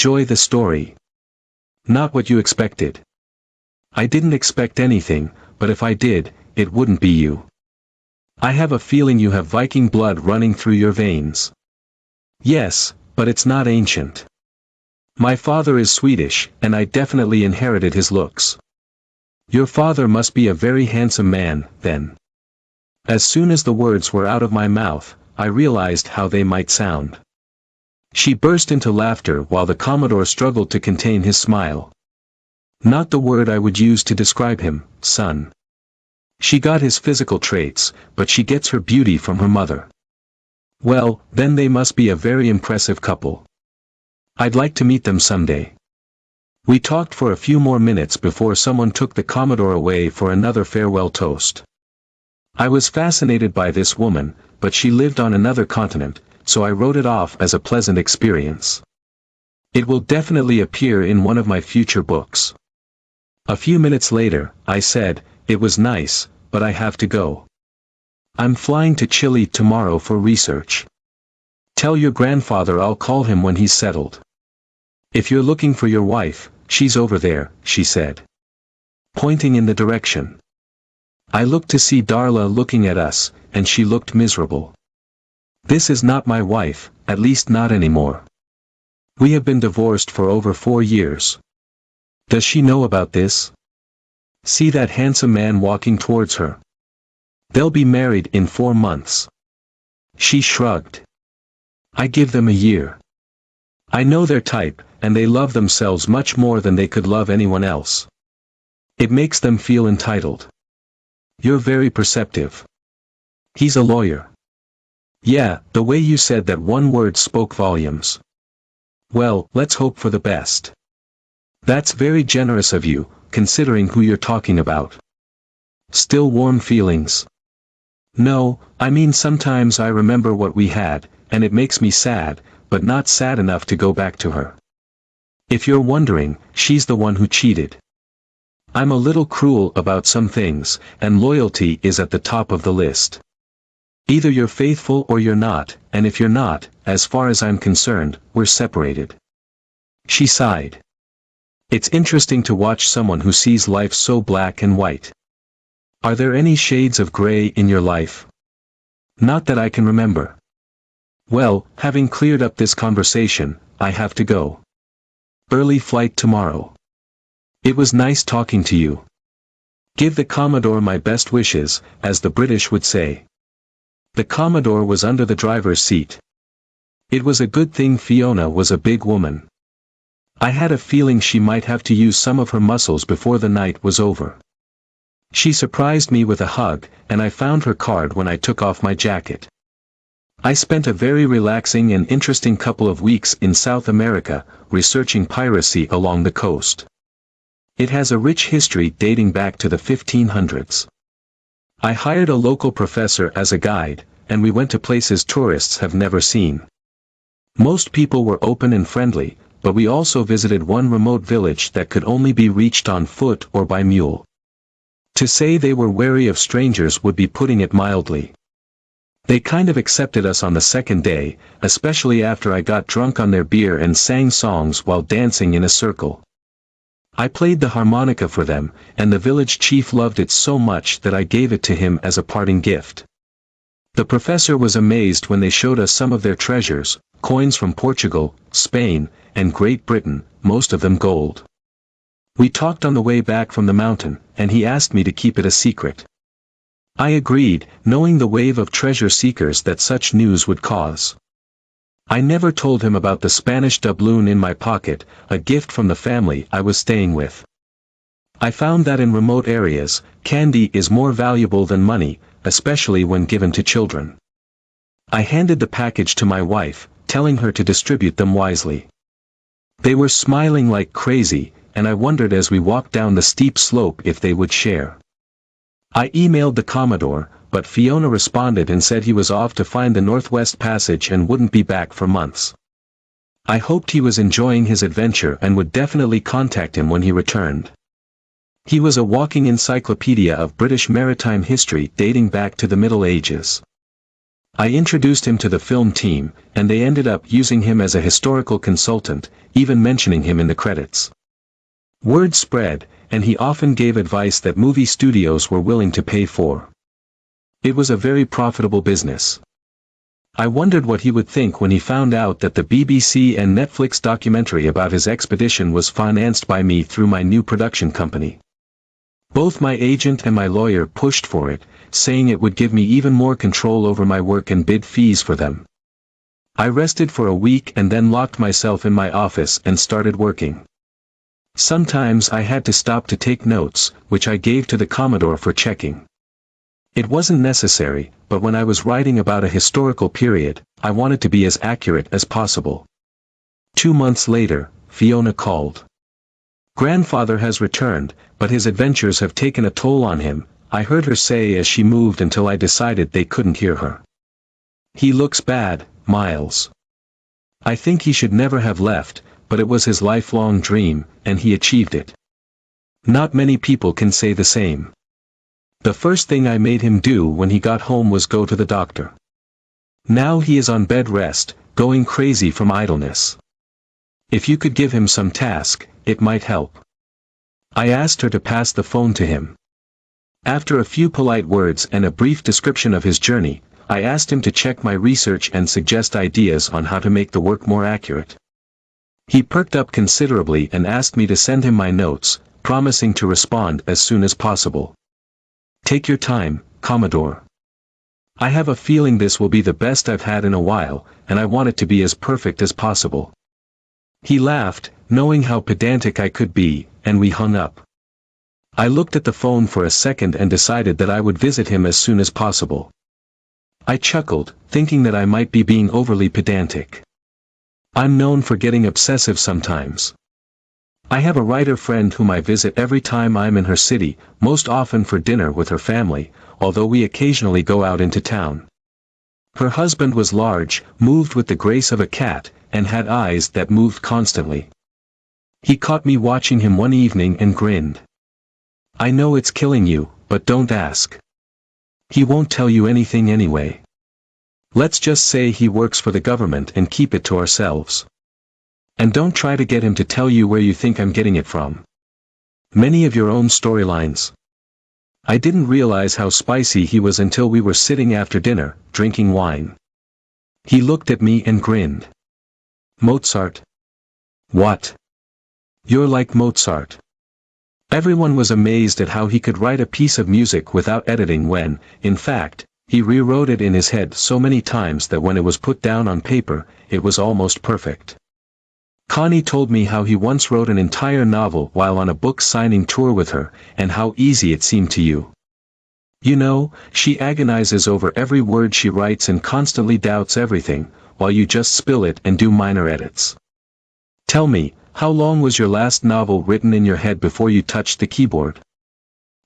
Enjoy the story. Not what you expected. I didn't expect anything, but if I did, it wouldn't be you. I have a feeling you have Viking blood running through your veins. Yes, but it's not ancient. My father is Swedish, and I definitely inherited his looks. Your father must be a very handsome man, then. As soon as the words were out of my mouth, I realized how they might sound. She burst into laughter while the Commodore struggled to contain his smile. Not the word I would use to describe him, son. She got his physical traits, but she gets her beauty from her mother. Well, then they must be a very impressive couple. I'd like to meet them someday. We talked for a few more minutes before someone took the Commodore away for another farewell toast. I was fascinated by this woman, but she lived on another continent, so I wrote it off as a pleasant experience. It will definitely appear in one of my future books. A few minutes later, I said, "It was nice, but I have to go. I'm flying to Chile tomorrow for research. Tell your grandfather I'll call him when he's settled. If you're looking for your wife, she's over there," she said, pointing in the direction. I looked to see Darla looking at us, and she looked miserable. This is not my wife, at least not anymore. We have been divorced for over 4 years. Does she know about this? See that handsome man walking towards her. They'll be married in 4 months. She shrugged. I give them a year. I know their type, and they love themselves much more than they could love anyone else. It makes them feel entitled. You're very perceptive. He's a lawyer. Yeah, the way you said that one word spoke volumes. Well, let's hope for the best. That's very generous of you, considering who you're talking about. Still warm feelings? No, I mean sometimes I remember what we had, and it makes me sad, but not sad enough to go back to her. If you're wondering, she's the one who cheated. I'm a little cruel about some things, and loyalty is at the top of the list. Either you're faithful or you're not, and if you're not, as far as I'm concerned, we're separated. She sighed. It's interesting to watch someone who sees life so black and white. Are there any shades of gray in your life? Not that I can remember. Well, having cleared up this conversation, I have to go. Early flight tomorrow. It was nice talking to you. Give the Commodore my best wishes, as the British would say. The Commodore was under the driver's seat. It was a good thing Fiona was a big woman. I had a feeling she might have to use some of her muscles before the night was over. She surprised me with a hug, and I found her card when I took off my jacket. I spent a very relaxing and interesting couple of weeks in South America, researching piracy along the coast. It has a rich history dating back to the 1500s. I hired a local professor as a guide, and we went to places tourists have never seen. Most people were open and friendly, but we also visited one remote village that could only be reached on foot or by mule. To say they were wary of strangers would be putting it mildly. They kind of accepted us on the second day, especially after I got drunk on their beer and sang songs while dancing in a circle. I played the harmonica for them, and the village chief loved it so much that I gave it to him as a parting gift. The professor was amazed when they showed us some of their treasures, coins from Portugal, Spain, and Great Britain, most of them gold. We talked on the way back from the mountain, and he asked me to keep it a secret. I agreed, knowing the wave of treasure seekers that such news would cause. I never told him about the Spanish doubloon in my pocket, a gift from the family I was staying with. I found that in remote areas, candy is more valuable than money, especially when given to children. I handed the package to my wife, telling her to distribute them wisely. They were smiling like crazy, and I wondered as we walked down the steep slope if they would share. I emailed the Commodore, but Fiona responded and said he was off to find the Northwest Passage and wouldn't be back for months. I hoped he was enjoying his adventure and would definitely contact him when he returned. He was a walking encyclopedia of British maritime history dating back to the Middle Ages. I introduced him to the film team, and they ended up using him as a historical consultant, even mentioning him in the credits. Word spread, and he often gave advice that movie studios were willing to pay for. It was a very profitable business. I wondered what he would think when he found out that the BBC and Netflix documentary about his expedition was financed by me through my new production company. Both my agent and my lawyer pushed for it, saying it would give me even more control over my work and bid fees for them. I rested for a week and then locked myself in my office and started working. Sometimes I had to stop to take notes, which I gave to the Commodore for checking. It wasn't necessary, but when I was writing about a historical period, I wanted to be as accurate as possible. 2 months later, Fiona called. Grandfather has returned, but his adventures have taken a toll on him, I heard her say as she moved until I decided they couldn't hear her. He looks bad, Miles. I think he should never have left, but it was his lifelong dream, and he achieved it. Not many people can say the same. The first thing I made him do when he got home was go to the doctor. Now he is on bed rest, going crazy from idleness. If you could give him some task, it might help. I asked her to pass the phone to him. After a few polite words and a brief description of his journey, I asked him to check my research and suggest ideas on how to make the work more accurate. He perked up considerably and asked me to send him my notes, promising to respond as soon as possible. Take your time, Commodore. I have a feeling this will be the best I've had in a while, and I want it to be as perfect as possible. He laughed, knowing how pedantic I could be, and we hung up. I looked at the phone for a second and decided that I would visit him as soon as possible. I chuckled, thinking that I might be being overly pedantic. I'm known for getting obsessive sometimes. I have a writer friend whom I visit every time I'm in her city, most often for dinner with her family, although we occasionally go out into town. Her husband was large, moved with the grace of a cat, and had eyes that moved constantly. He caught me watching him one evening and grinned. I know it's killing you, but don't ask. He won't tell you anything anyway. Let's just say he works for the government and keep it to ourselves. And don't try to get him to tell you where you think I'm getting it from. Many of your own storylines. I didn't realize how spicy he was until we were sitting after dinner, drinking wine. He looked at me and grinned. Mozart? What? You're like Mozart. Everyone was amazed at how he could write a piece of music without editing when, in fact, he rewrote it in his head so many times that when it was put down on paper, it was almost perfect. Connie told me how he once wrote an entire novel while on a book signing tour with her, and how easy it seemed to you. You know, she agonizes over every word she writes and constantly doubts everything, while you just spill it and do minor edits. Tell me, how long was your last novel written in your head before you touched the keyboard?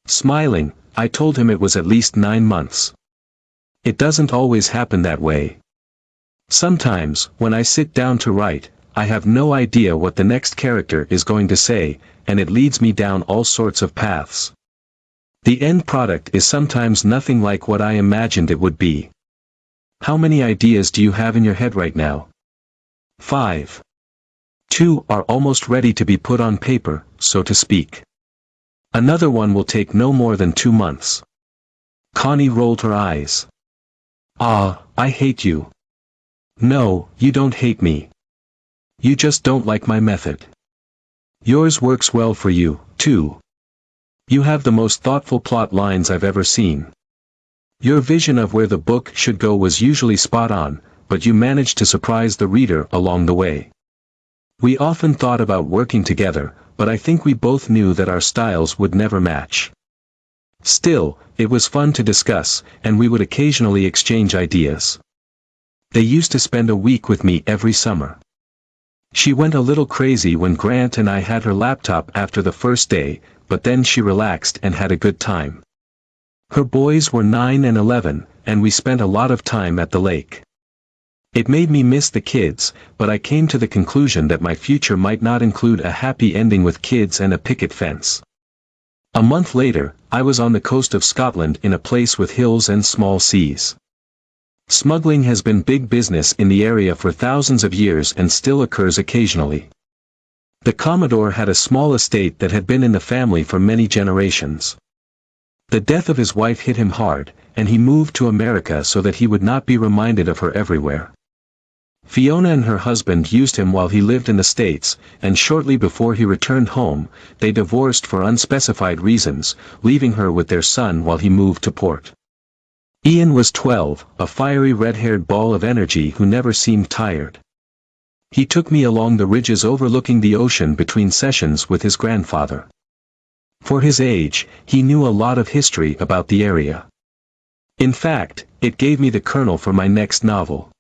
Smiling, I told him it was at least 9 months. It doesn't always happen that way. Sometimes, when I sit down to write, I have no idea what the next character is going to say, and it leads me down all sorts of paths. The end product is sometimes nothing like what I imagined it would be. How many ideas do you have in your head right now? 5. 2 are almost ready to be put on paper, so to speak. Another one will take no more than 2 months. Connie rolled her eyes. Ah, I hate you. No, you don't hate me. You just don't like my method. Yours works well for you, too. You have the most thoughtful plot lines I've ever seen. Your vision of where the book should go was usually spot on, but you managed to surprise the reader along the way. We often thought about working together, but I think we both knew that our styles would never match. Still, it was fun to discuss, and we would occasionally exchange ideas. They used to spend a week with me every summer. She went a little crazy when Grant and I had her laptop after the first day, but then she relaxed and had a good time. Her boys were 9 and 11, and we spent a lot of time at the lake. It made me miss the kids, but I came to the conclusion that my future might not include a happy ending with kids and a picket fence. A month later, I was on the coast of Scotland in a place with hills and small seas. Smuggling has been big business in the area for thousands of years and still occurs occasionally. The Commodore had a small estate that had been in the family for many generations. The death of his wife hit him hard, and he moved to America so that he would not be reminded of her everywhere. Fiona and her husband used him while he lived in the States, and shortly before he returned home, they divorced for unspecified reasons, leaving her with their son while he moved to port. Ian was 12, a fiery red-haired ball of energy who never seemed tired. He took me along the ridges overlooking the ocean between sessions with his grandfather. For his age, he knew a lot of history about the area. In fact, it gave me the kernel for my next novel.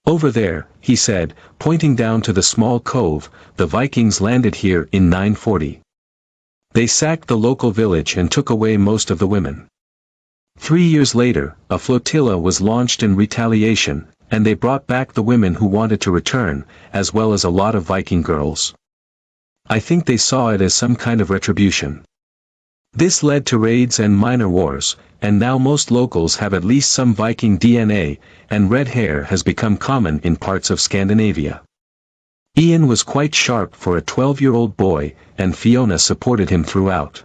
Over there, he said, pointing down to the small cove, the Vikings landed here in 940. They sacked the local village and took away most of the women. 3 years later, a flotilla was launched in retaliation, and they brought back the women who wanted to return, as well as a lot of Viking girls. I think they saw it as some kind of retribution. This led to raids and minor wars, and now most locals have at least some Viking DNA, and red hair has become common in parts of Scandinavia. Ian was quite sharp for a 12-year-old boy, and Fiona supported him throughout.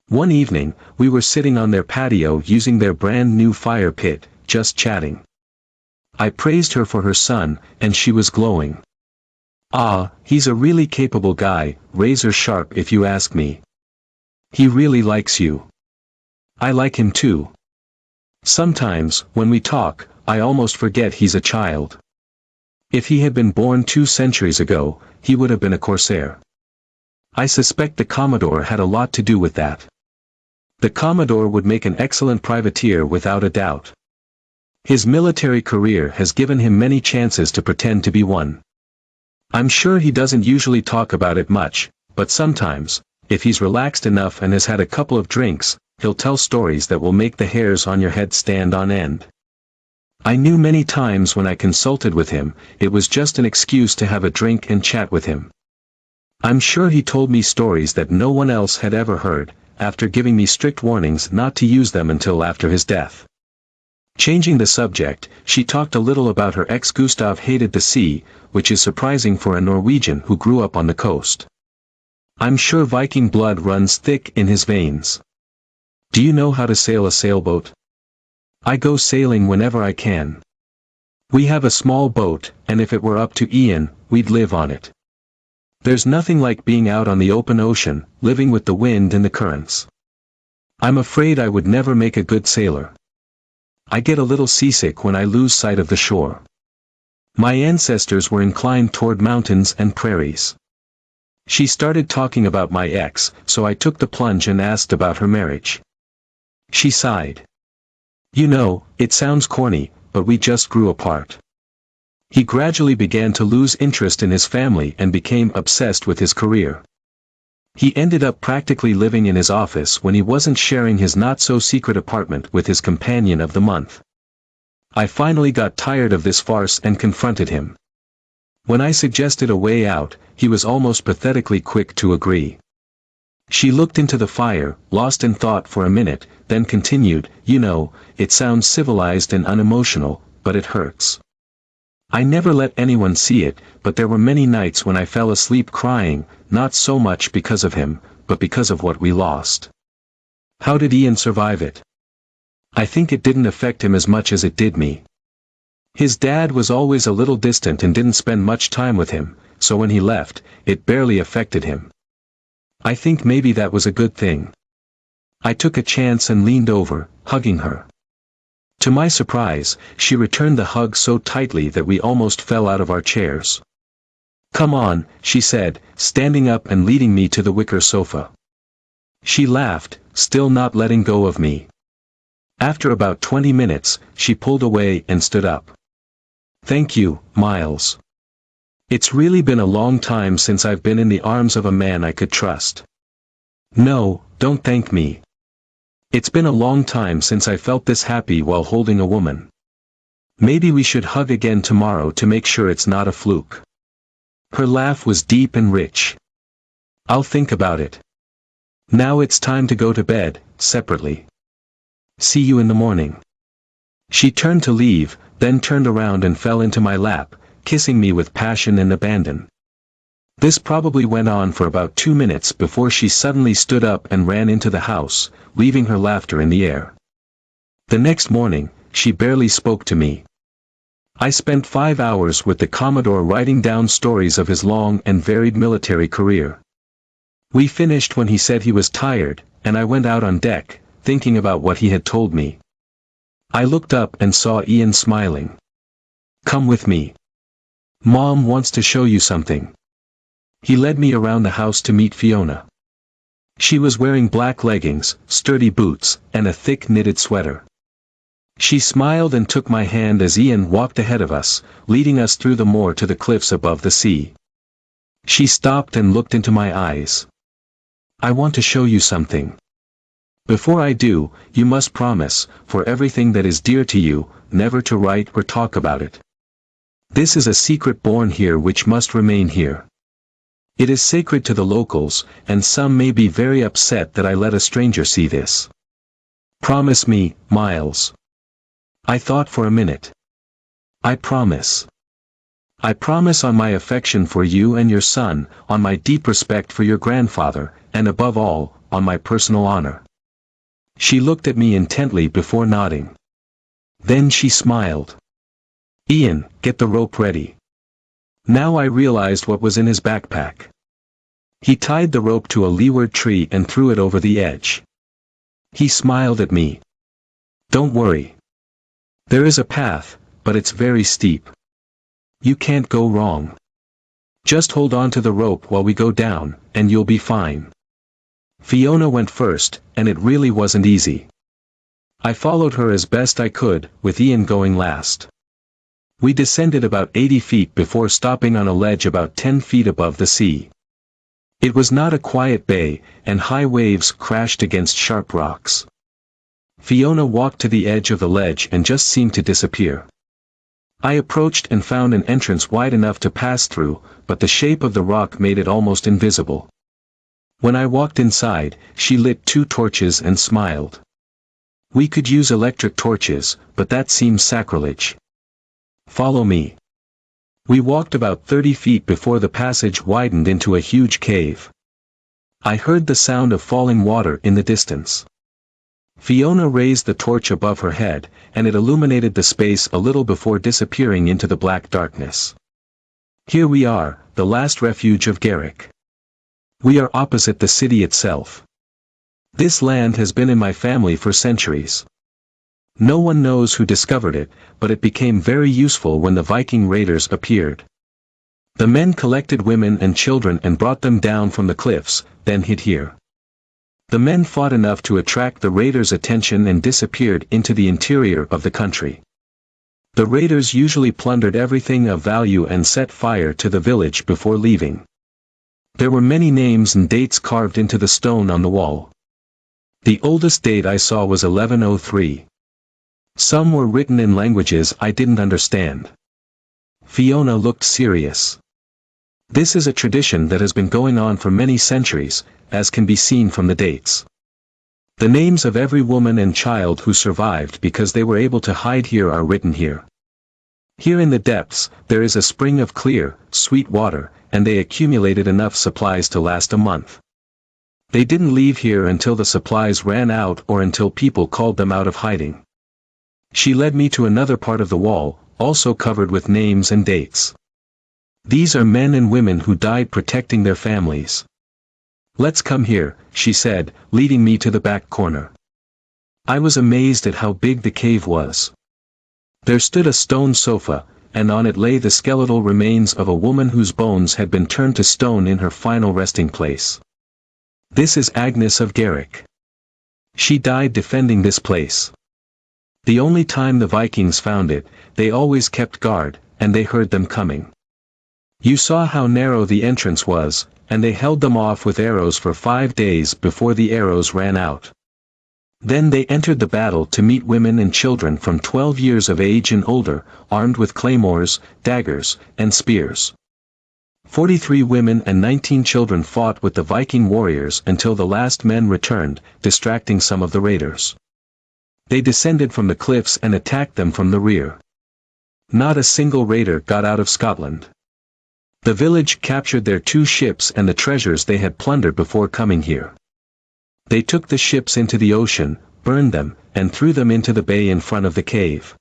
One evening, we were sitting on their patio using their brand new fire pit, just chatting. I praised her for her son, and she was glowing. "Ah, he's a really capable guy, razor sharp if you ask me. He really likes you." "I like him too. Sometimes, when we talk, I almost forget he's a child. If he had been born 2 centuries ago, he would have been a corsair." I suspect the Commodore had a lot to do with that. The Commodore would make an excellent privateer without a doubt. His military career has given him many chances to pretend to be one. I'm sure he doesn't usually talk about it much, but sometimes, if he's relaxed enough and has had a couple of drinks, he'll tell stories that will make the hairs on your head stand on end. I knew many times when I consulted with him, it was just an excuse to have a drink and chat with him. I'm sure he told me stories that no one else had ever heard, after giving me strict warnings not to use them until after his death. Changing the subject, she talked a little about her ex. Gustav hated the sea, which is surprising for a Norwegian who grew up on the coast. I'm sure Viking blood runs thick in his veins. Do you know how to sail a sailboat? I go sailing whenever I can. We have a small boat, and if it were up to Ian, we'd live on it. There's nothing like being out on the open ocean, living with the wind and the currents. I'm afraid I would never make a good sailor. I get a little seasick when I lose sight of the shore. My ancestors were inclined toward mountains and prairies. She started talking about my ex, so I took the plunge and asked about her marriage. She sighed. You know, it sounds corny, but we just grew apart. He gradually began to lose interest in his family and became obsessed with his career. He ended up practically living in his office when he wasn't sharing his not-so-secret apartment with his companion of the month. I finally got tired of this farce and confronted him. When I suggested a way out, he was almost pathetically quick to agree. She looked into the fire, lost in thought for a minute, then continued, "You know, it sounds civilized and unemotional, but it hurts. I never let anyone see it, but there were many nights when I fell asleep crying, not so much because of him, but because of what we lost." How did Ian survive it? I think it didn't affect him as much as it did me. His dad was always a little distant and didn't spend much time with him, so when he left, it barely affected him. I think maybe that was a good thing. I took a chance and leaned over, hugging her. To my surprise, she returned the hug so tightly that we almost fell out of our chairs. "Come on," she said, standing up and leading me to the wicker sofa. She laughed, still not letting go of me. After about 20 minutes, she pulled away and stood up. "Thank you, Miles. It's really been a long time since I've been in the arms of a man I could trust." "No, don't thank me. It's been a long time since I felt this happy while holding a woman. Maybe we should hug again tomorrow to make sure it's not a fluke." Her laugh was deep and rich. "I'll think about it. Now it's time to go to bed, separately. See you in the morning." She turned to leave, then turned around and fell into my lap, kissing me with passion and abandon. This probably went on for about 2 minutes before she suddenly stood up and ran into the house, leaving her laughter in the air. The next morning, she barely spoke to me. I spent 5 hours with the Commodore writing down stories of his long and varied military career. We finished when he said he was tired, and I went out on deck, thinking about what he had told me. I looked up and saw Ian smiling. "Come with me. Mom wants to show you something." He led me around the house to meet Fiona. She was wearing black leggings, sturdy boots, and a thick knitted sweater. She smiled and took my hand as Ian walked ahead of us, leading us through the moor to the cliffs above the sea. She stopped and looked into my eyes. "I want to show you something. Before I do, you must promise, for everything that is dear to you, never to write or talk about it. This is a secret born here which must remain here. It is sacred to the locals, and some may be very upset that I let a stranger see this. Promise me, Miles." I thought for a minute. "I promise. I promise on my affection for you and your son, on my deep respect for your grandfather, and above all, on my personal honor." She looked at me intently before nodding. Then she smiled. "Ian, get the rope ready." Now I realized what was in his backpack. He tied the rope to a leeward tree and threw it over the edge. He smiled at me. "Don't worry. There is a path, but it's very steep. You can't go wrong. Just hold on to the rope while we go down, and you'll be fine." Fiona went first, and it really wasn't easy. I followed her as best I could, with Ian going last. We descended about 80 feet before stopping on a ledge about 10 feet above the sea. It was not a quiet bay, and high waves crashed against sharp rocks. Fiona walked to the edge of the ledge and just seemed to disappear. I approached and found an entrance wide enough to pass through, but the shape of the rock made it almost invisible. When I walked inside, she lit 2 torches and smiled. We could use electric torches, but that seemed sacrilege. "Follow me." We walked about 30 feet before the passage widened into a huge cave. I heard the sound of falling water in the distance. Fiona raised the torch above her head, and it illuminated the space a little before disappearing into the black darkness. "Here we are, the last refuge of Garrick. We are opposite the city itself. This land has been in my family for centuries. No one knows who discovered it, but it became very useful when the Viking raiders appeared. The men collected women and children and brought them down from the cliffs, then hid here. The men fought enough to attract the raiders' attention and disappeared into the interior of the country. The raiders usually plundered everything of value and set fire to the village before leaving. There were many names and dates carved into the stone on the wall. The oldest date I saw was 1103. Some were written in languages I didn't understand. Fiona looked serious. "This is a tradition that has been going on for many centuries, as can be seen from the dates. The names of every woman and child who survived because they were able to hide here are written here. Here in the depths, there is a spring of clear, sweet water, and they accumulated enough supplies to last a month. They didn't leave here until the supplies ran out or until people called them out of hiding." She led me to another part of the wall, also covered with names and dates. "These are men and women who died protecting their families. Let's come here," she said, leading me to the back corner. I was amazed at how big the cave was. There stood a stone sofa, and on it lay the skeletal remains of a woman whose bones had been turned to stone in her final resting place. "This is Agnes of Garrick. She died defending this place. The only time the Vikings found it, they always kept guard, and they heard them coming. You saw how narrow the entrance was, and they held them off with arrows for 5 days before the arrows ran out. Then they entered the battle to meet women and children from 12 years of age and older, armed with claymores, daggers, and spears. 43 women and 19 children fought with the Viking warriors until the last men returned, distracting some of the raiders. They descended from the cliffs and attacked them from the rear. Not a single raider got out of Scotland. The village captured their 2 ships and the treasures they had plundered before coming here. They took the ships into the ocean, burned them, and threw them into the bay in front of the cave.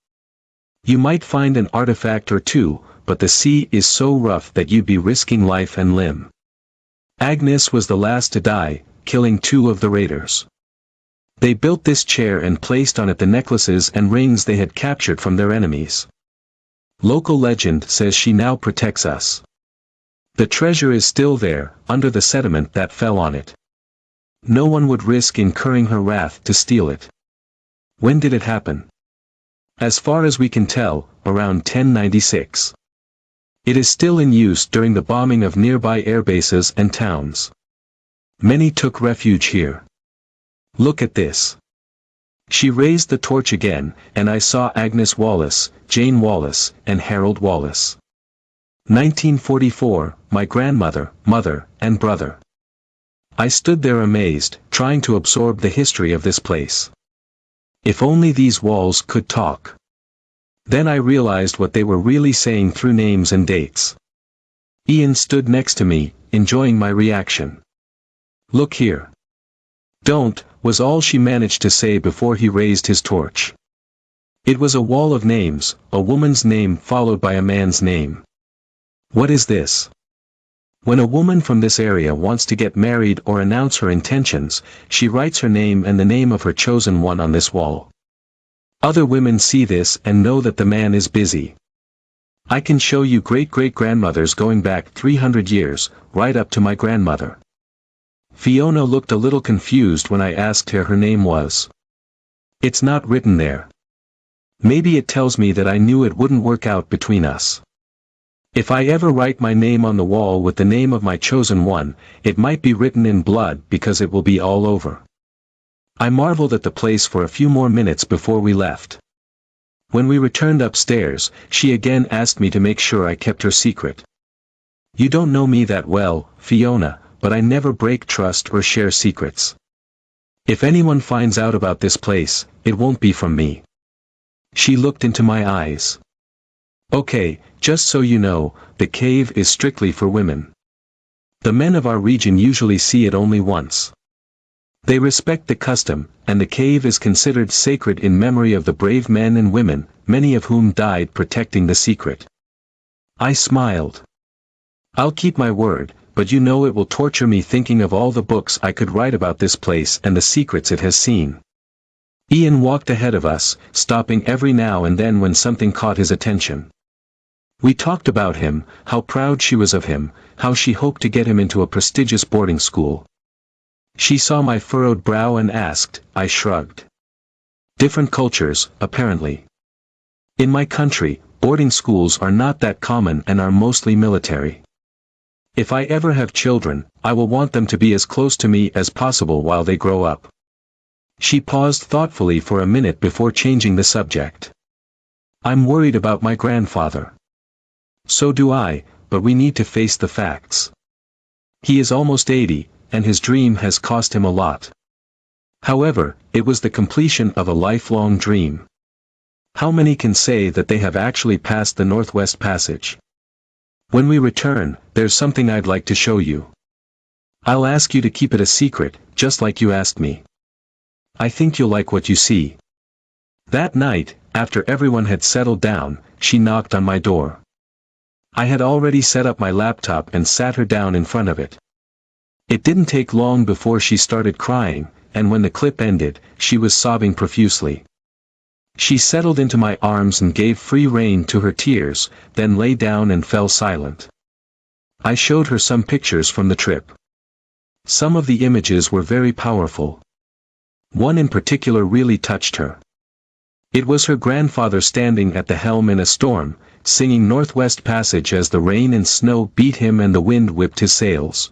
You might find an artifact or 2, but the sea is so rough that you'd be risking life and limb. Agnes was the last to die, killing 2 of the raiders. They built this chair and placed on it the necklaces and rings they had captured from their enemies. Local legend says she now protects us. The treasure is still there, under the sediment that fell on it. No one would risk incurring her wrath to steal it. When did it happen? As far as we can tell, around 1096. It is still in use during the bombing of nearby airbases and towns. Many took refuge here. Look at this. She raised the torch again, and I saw Agnes Wallace, Jane Wallace, and Harold Wallace. 1944, my grandmother, mother, and brother. I stood there amazed, trying to absorb the history of this place. If only these walls could talk. Then I realized what they were really saying through names and dates. Ian stood next to me, enjoying my reaction. Look here. Don't, was all she managed to say before he raised his torch. It was a wall of names, a woman's name followed by a man's name. What is this? When a woman from this area wants to get married or announce her intentions, she writes her name and the name of her chosen one on this wall. Other women see this and know that the man is busy. I can show you great-great-grandmothers going back 300 years, right up to my grandmother. Fiona looked a little confused when I asked her name was. It's not written there. Maybe it tells me that I knew it wouldn't work out between us. If I ever write my name on the wall with the name of my chosen one, it might be written in blood because it will be all over. I marveled at the place for a few more minutes before we left. When we returned upstairs, she again asked me to make sure I kept her secret. You don't know me that well, Fiona, but I never break trust or share secrets. If anyone finds out about this place, it won't be from me. She looked into my eyes. Okay, just so you know, the cave is strictly for women. The men of our region usually see it only once. They respect the custom, and the cave is considered sacred in memory of the brave men and women, many of whom died protecting the secret. I smiled. I'll keep my word, but you know it will torture me thinking of all the books I could write about this place and the secrets it has seen. Ian walked ahead of us, stopping every now and then when something caught his attention. We talked about him, how proud she was of him, how she hoped to get him into a prestigious boarding school. She saw my furrowed brow and asked. I shrugged. Different cultures, apparently. In my country, boarding schools are not that common and are mostly military. If I ever have children, I will want them to be as close to me as possible while they grow up. She paused thoughtfully for a minute before changing the subject. I'm worried about my grandfather. So do I, but we need to face the facts. He is almost 80, and his dream has cost him a lot. However, it was the completion of a lifelong dream. How many can say that they have actually passed the Northwest Passage? When we return, there's something I'd like to show you. I'll ask you to keep it a secret, just like you asked me. I think you'll like what you see. That night, after everyone had settled down, she knocked on my door. I had already set up my laptop and sat her down in front of it. It didn't take long before she started crying, and when the clip ended, she was sobbing profusely. She settled into my arms and gave free rein to her tears, then lay down and fell silent. I showed her some pictures from the trip. Some of the images were very powerful. One in particular really touched her. It was her grandfather standing at the helm in a storm, singing Northwest Passage as the rain and snow beat him and the wind whipped his sails.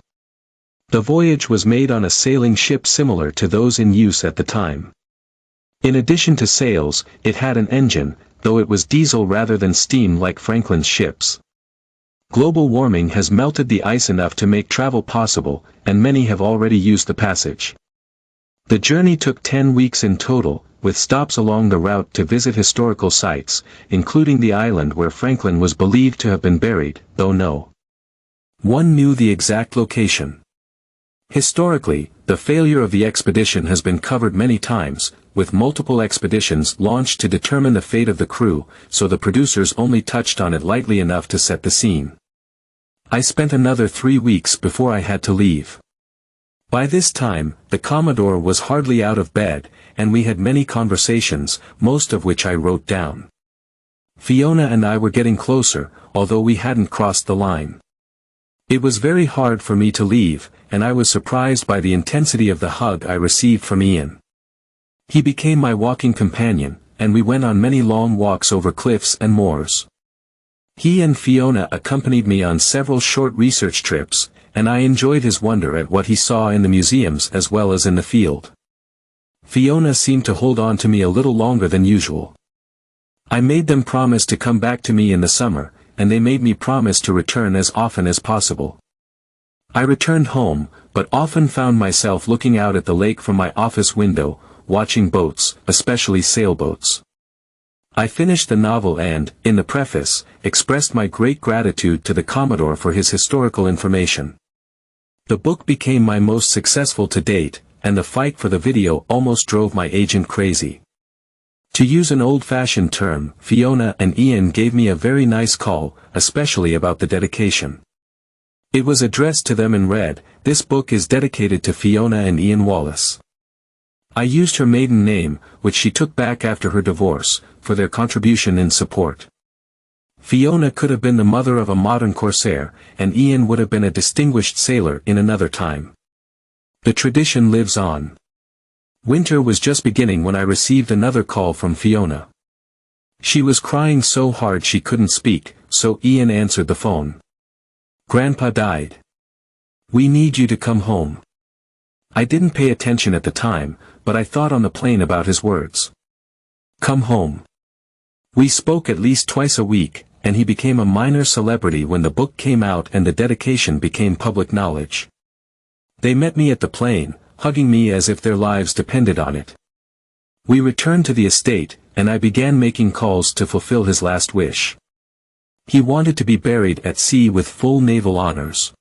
The voyage was made on a sailing ship similar to those in use at the time. In addition to sails, it had an engine, though it was diesel rather than steam like Franklin's ships. Global warming has melted the ice enough to make travel possible, and many have already used the passage. The journey took 10 weeks in total, with stops along the route to visit historical sites, including the island where Franklin was believed to have been buried, though no one knew the exact location. Historically, the failure of the expedition has been covered many times, with multiple expeditions launched to determine the fate of the crew, so the producers only touched on it lightly enough to set the scene. I spent another 3 weeks before I had to leave. By this time, the Commodore was hardly out of bed, and we had many conversations, most of which I wrote down. Fiona and I were getting closer, although we hadn't crossed the line. It was very hard for me to leave, and I was surprised by the intensity of the hug I received from Ian. He became my walking companion, and we went on many long walks over cliffs and moors. He and Fiona accompanied me on several short research trips, and I enjoyed his wonder at what he saw in the museums as well as in the field. Fiona seemed to hold on to me a little longer than usual. I made them promise to come back to me in the summer, and they made me promise to return as often as possible. I returned home, but often found myself looking out at the lake from my office window, watching boats, especially sailboats. I finished the novel and, in the preface, expressed my great gratitude to the Commodore for his historical information. The book became my most successful to date, and the fight for the video almost drove my agent crazy. To use an old-fashioned term, Fiona and Ian gave me a very nice call, especially about the dedication. It was addressed to them and read, "This book is dedicated to Fiona and Ian Wallace." I used her maiden name, which she took back after her divorce, for their contribution and support. Fiona could have been the mother of a modern corsair, and Ian would have been a distinguished sailor in another time. The tradition lives on. Winter was just beginning when I received another call from Fiona. She was crying so hard she couldn't speak, so Ian answered the phone. "Grandpa died. We need you to come home." I didn't pay attention at the time, but I thought on the plane about his words. Come home. We spoke at least twice a week, and he became a minor celebrity when the book came out and the dedication became public knowledge. They met me at the plane, hugging me as if their lives depended on it. We returned to the estate, and I began making calls to fulfill his last wish. He wanted to be buried at sea with full naval honors.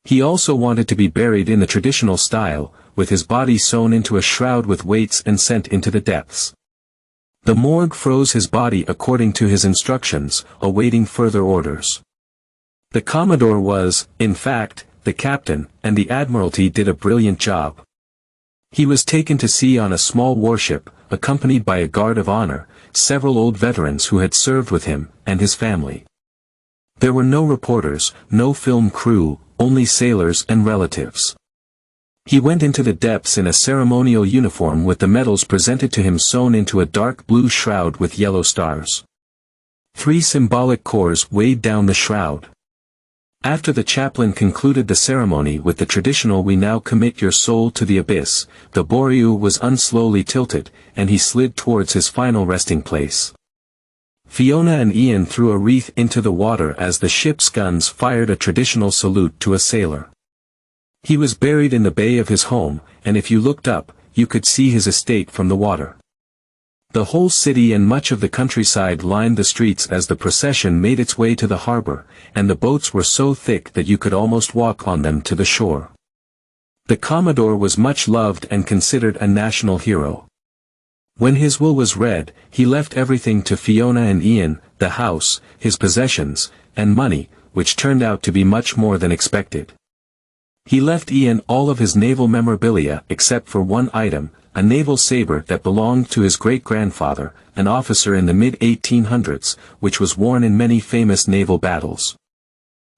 He also wanted to be buried in the traditional style, with his body sewn into a shroud with weights and sent into the depths. The morgue froze his body according to his instructions, awaiting further orders. The Commodore was, in fact, the captain, and the Admiralty did a brilliant job. He was taken to sea on a small warship, accompanied by a guard of honor, several old veterans who had served with him, and his family. There were no reporters, no film crew, only sailors and relatives. He went into the depths in a ceremonial uniform with the medals presented to him sewn into a dark blue shroud with yellow stars. 3 symbolic cords weighed down the shroud. After the chaplain concluded the ceremony with the traditional "We now commit your soul to the abyss," the Boreau was unslowly tilted, and he slid towards his final resting place. Fiona and Ian threw a wreath into the water as the ship's guns fired a traditional salute to a sailor. He was buried in the bay of his home, and if you looked up, you could see his estate from the water. The whole city and much of the countryside lined the streets as the procession made its way to the harbor, and the boats were so thick that you could almost walk on them to the shore. The Commodore was much loved and considered a national hero. When his will was read, he left everything to Fiona and Ian, the house, his possessions, and money, which turned out to be much more than expected. He left Ian all of his naval memorabilia except for one item, a naval saber that belonged to his great-grandfather, an officer in the mid-1800s, which was worn in many famous naval battles.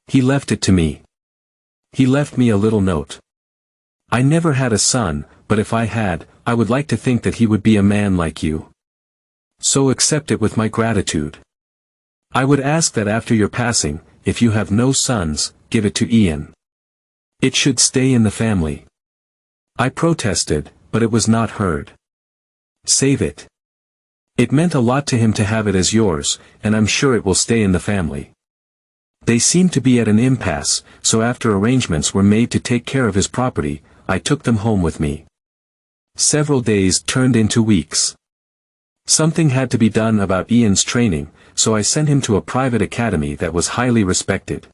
He left it to me. He left me a little note. I never had a son, but if I had, I would like to think that he would be a man like you. So accept it with my gratitude. I would ask that after your passing, if you have no sons, give it to Ian. It should stay in the family. I protested, but it was not heard. Save it. It meant a lot to him to have it as yours, and I'm sure it will stay in the family. They seemed to be at an impasse, so after arrangements were made to take care of his property, I took them home with me. Several days turned into weeks. Something had to be done about Ian's training, so I sent him to a private academy that was highly respected.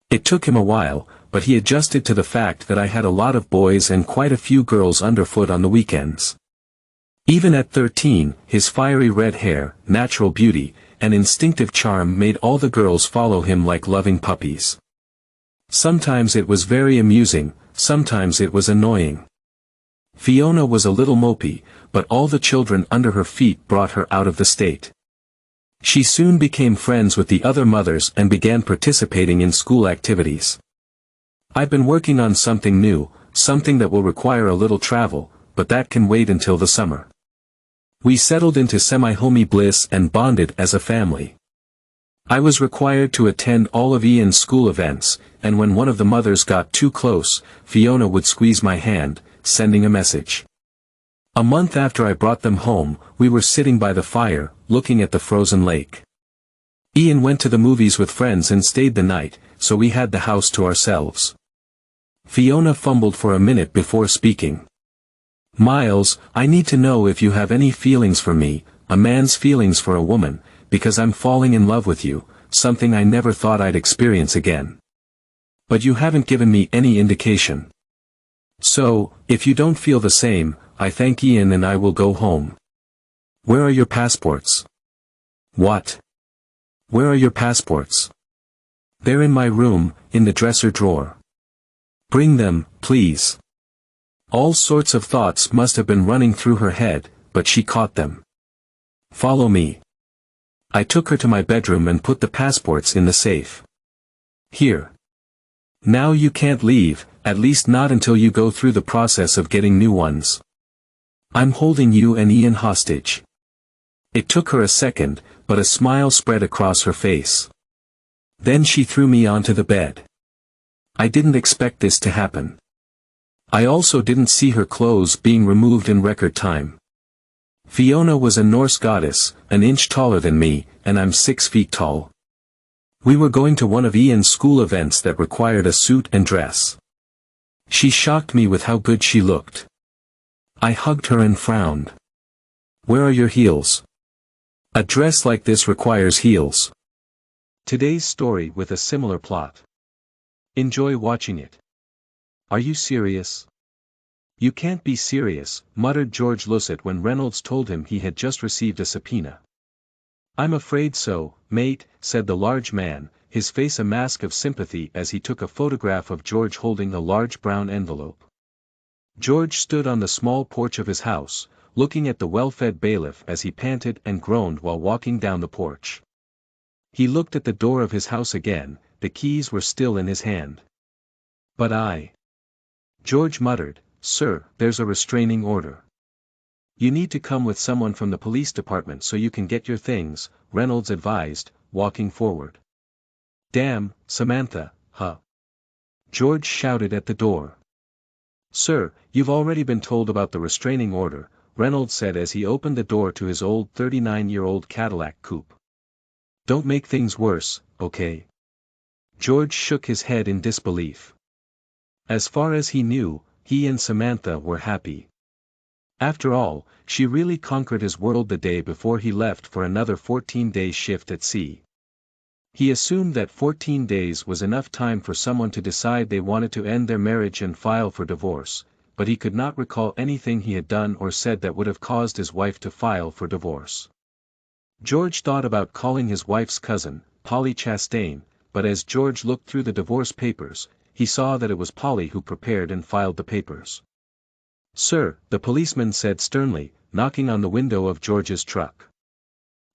It took him a while, but he adjusted to the fact that I had a lot of boys and quite a few girls underfoot on the weekends. Even at 13, his fiery red hair, natural beauty, and instinctive charm made all the girls follow him like loving puppies. Sometimes it was very amusing, sometimes it was annoying. Fiona was a little mopey, but all the children under her feet brought her out of the state. She soon became friends with the other mothers and began participating in school activities. I've been working on something new, something that will require a little travel, but that can wait until the summer. We settled into semi-homey bliss and bonded as a family. I was required to attend all of Ian's school events, and when one of the mothers got too close, Fiona would squeeze my hand, sending a message. A month after I brought them home, we were sitting by the fire, looking at the frozen lake. Ian went to the movies with friends and stayed the night, so we had the house to ourselves. Fiona fumbled for a minute before speaking. "Miles, I need to know if you have any feelings for me, a man's feelings for a woman, because I'm falling in love with you, something I never thought I'd experience again. But you haven't given me any indication. So, if you don't feel the same, I thank Ian and I will go home. Where are your passports?" "What? Where are your passports?" "They're in my room, in the dresser drawer." "Bring them, please." All sorts of thoughts must have been running through her head, but she caught them. "Follow me." I took her to my bedroom and put the passports in the safe. "Here. Now you can't leave, at least not until you go through the process of getting new ones. I'm holding you and Ian hostage." It took her a second, but a smile spread across her face. Then she threw me onto the bed. I didn't expect this to happen. I also didn't see her clothes being removed in record time. Fiona was a Norse goddess, an inch taller than me, and I'm 6 feet tall. We were going to one of Ian's school events that required a suit and dress. She shocked me with how good she looked. I hugged her and frowned. "Where are your heels? A dress like this requires heels." Today's story with a similar plot. Enjoy watching it. "Are you serious?" "You can't be serious," muttered George Lussett when Reynolds told him he had just received a subpoena. "I'm afraid so, mate," said the large man, his face a mask of sympathy as he took a photograph of George holding a large brown envelope. George stood on the small porch of his house, looking at the well-fed bailiff as he panted and groaned while walking down the porch. He looked at the door of his house again, the keys were still in his hand. "But George muttered, "Sir, there's a restraining order. You need to come with someone from the police department so you can get your things," Reynolds advised, walking forward. "Damn, Samantha, huh?" George shouted at the door. "Sir, you've already been told about the restraining order," Reynolds said as he opened the door to his old 39-year-old Cadillac coupe. "Don't make things worse, okay?" George shook his head in disbelief. As far as he knew, he and Samantha were happy. After all, she really conquered his world the day before he left for another 14-day shift at sea. He assumed that 14 days was enough time for someone to decide they wanted to end their marriage and file for divorce, but he could not recall anything he had done or said that would have caused his wife to file for divorce. George thought about calling his wife's cousin, Polly Chastain, but as George looked through the divorce papers, he saw that it was Polly who prepared and filed the papers. "Sir," the policeman said sternly, knocking on the window of George's truck.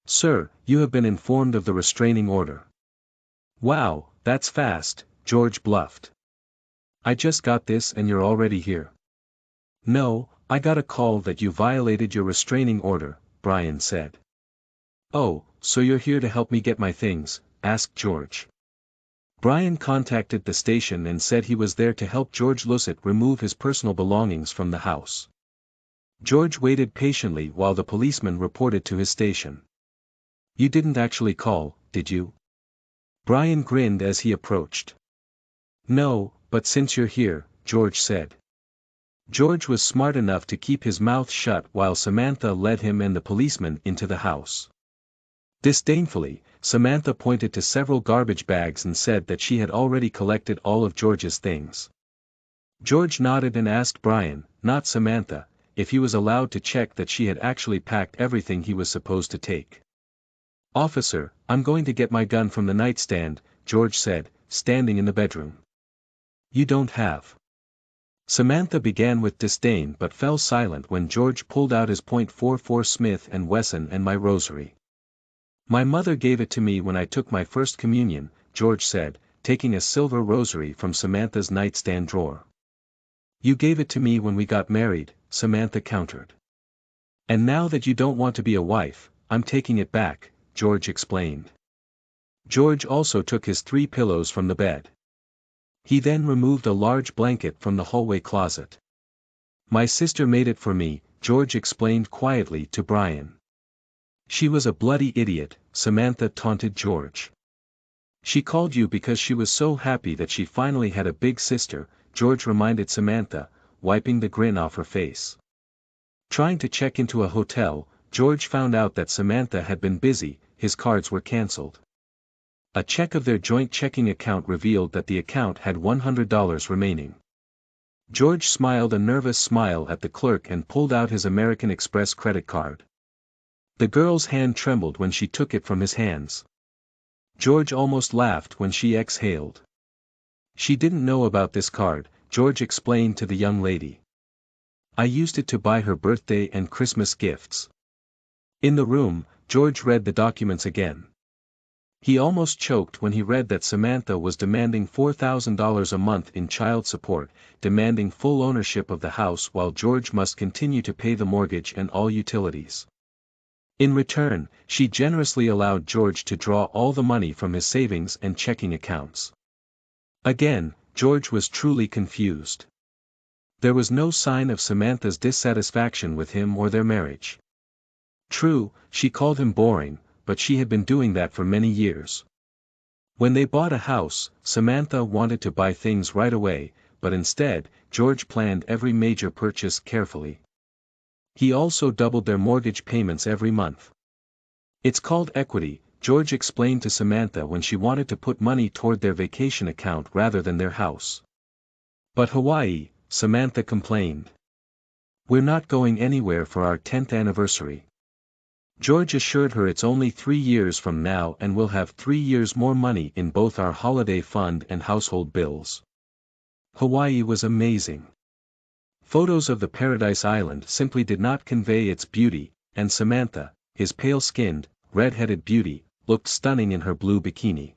"Sir, you have been informed of the restraining order." "Wow, that's fast," George bluffed. "I just got this and you're already here." "No, I got a call that you violated your restraining order," Brian said. "Oh, so you're here to help me get my things?" asked George. Brian contacted the station and said he was there to help George Lussett remove his personal belongings from the house. George waited patiently while the policeman reported to his station. "You didn't actually call, did you?" Brian grinned as he approached. "No, but since you're here," George said. George was smart enough to keep his mouth shut while Samantha led him and the policeman into the house. Disdainfully, Samantha pointed to several garbage bags and said that she had already collected all of George's things. George nodded and asked Brian, not Samantha, if he was allowed to check that she had actually packed everything he was supposed to take. "Officer, I'm going to get my gun from the nightstand," George said, standing in the bedroom. "You don't have." Samantha began with disdain but fell silent when George pulled out his .44 Smith & Wesson and my rosary. "My mother gave it to me when I took my first communion," George said, taking a silver rosary from Samantha's nightstand drawer. "You gave it to me when we got married," Samantha countered. "And now that you don't want to be a wife, I'm taking it back," George explained. George also took his 3 pillows from the bed. He then removed a large blanket from the hallway closet. "My sister made it for me," George explained quietly to Brian. "She was a bloody idiot," Samantha taunted George. "She called you because she was so happy that she finally had a big sister," George reminded Samantha, wiping the grin off her face. Trying to check into a hotel, George found out that Samantha had been busy, his cards were cancelled. A check of their joint checking account revealed that the account had $100 remaining. George smiled a nervous smile at the clerk and pulled out his American Express credit card. The girl's hand trembled when she took it from his hands. George almost laughed when she exhaled. "She didn't know about this card," George explained to the young lady. "I used it to buy her birthday and Christmas gifts." In the room, George read the documents again. He almost choked when he read that Samantha was demanding $4,000 a month in child support, demanding full ownership of the house while George must continue to pay the mortgage and all utilities. In return, she generously allowed George to draw all the money from his savings and checking accounts. Again, George was truly confused. There was no sign of Samantha's dissatisfaction with him or their marriage. True, she called him boring, but she had been doing that for many years. When they bought a house, Samantha wanted to buy things right away, but instead, George planned every major purchase carefully. He also doubled their mortgage payments every month. "It's called equity," George explained to Samantha when she wanted to put money toward their vacation account rather than their house. "But Hawaii," Samantha complained. "We're not going anywhere for our 10th anniversary." George assured her it's only 3 years from now and we'll have 3 years more money in both our holiday fund and household bills. Hawaii was amazing. Photos of the Paradise Island simply did not convey its beauty, and Samantha, his pale-skinned, red-headed beauty, looked stunning in her blue bikini.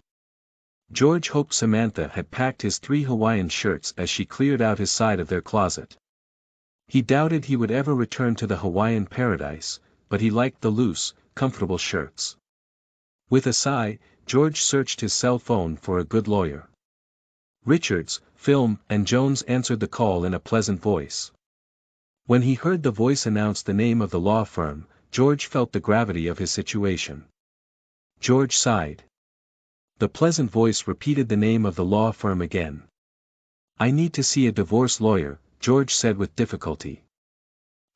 George hoped Samantha had packed his 3 Hawaiian shirts as she cleared out his side of their closet. He doubted he would ever return to the Hawaiian paradise, but he liked the loose, comfortable shirts. With a sigh, George searched his cell phone for a good lawyer. Richards, Film, and Jones answered the call in a pleasant voice. When he heard the voice announce the name of the law firm, George felt the gravity of his situation. George sighed. The pleasant voice repeated the name of the law firm again. "I need to see a divorce lawyer," George said with difficulty.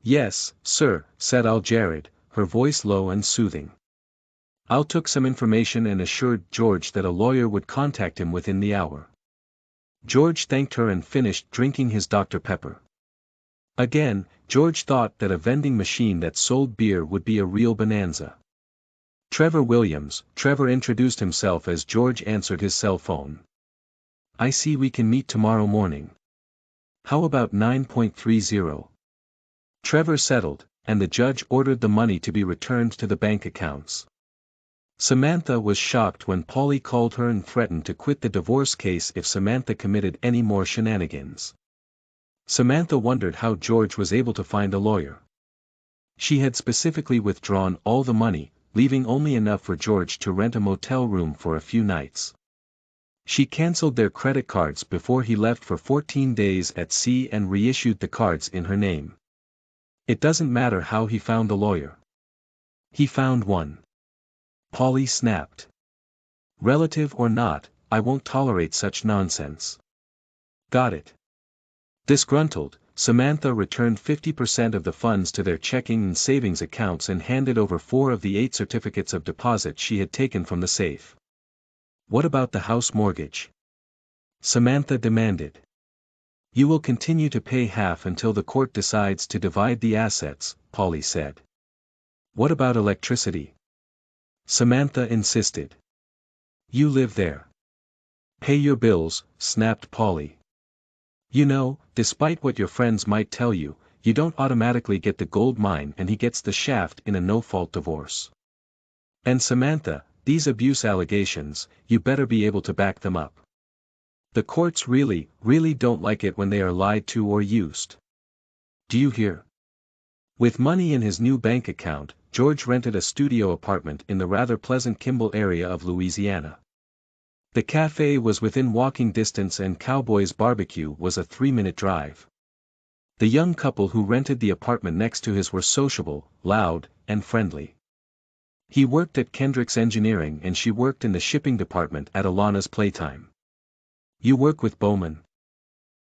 "Yes, sir," said Al-Jared, her voice low and soothing. Al took some information and assured George that a lawyer would contact him within the hour. George thanked her and finished drinking his Dr. Pepper. Again, George thought that a vending machine that sold beer would be a real bonanza. "Trevor Williams," Trevor introduced himself as George answered his cell phone. "I see we can meet tomorrow morning. How about 9:30? Trevor settled, and the judge ordered the money to be returned to the bank accounts. Samantha was shocked when Paulie called her and threatened to quit the divorce case if Samantha committed any more shenanigans. Samantha wondered how George was able to find a lawyer. She had specifically withdrawn all the money, leaving only enough for George to rent a motel room for a few nights. She cancelled their credit cards before he left for 14 days at sea and reissued the cards in her name. It doesn't matter how he found the lawyer. He found one. Paulie snapped. "Relative or not, I won't tolerate such nonsense." "Got it." Disgruntled, Samantha returned 50% of the funds to their checking and savings accounts and handed over 4 of the 8 certificates of deposit she had taken from the safe. "What about the house mortgage?" Samantha demanded. "You will continue to pay half until the court decides to divide the assets," Polly said. "What about electricity?" Samantha insisted. "You live there. Pay your bills," snapped Polly. "You know, despite what your friends might tell you, you don't automatically get the gold mine and he gets the shaft in a no-fault divorce. And Samantha, these abuse allegations, you better be able to back them up. The courts really, really don't like it when they are lied to or used. Do you hear?" With money in his new bank account, George rented a studio apartment in the rather pleasant Kimball area of Louisiana. The cafe was within walking distance and Cowboy's Barbecue was a 3-minute drive. The young couple who rented the apartment next to his were sociable, loud, and friendly. He worked at Kendrick's Engineering and she worked in the shipping department at Alana's Playtime. "You work with Bowman?"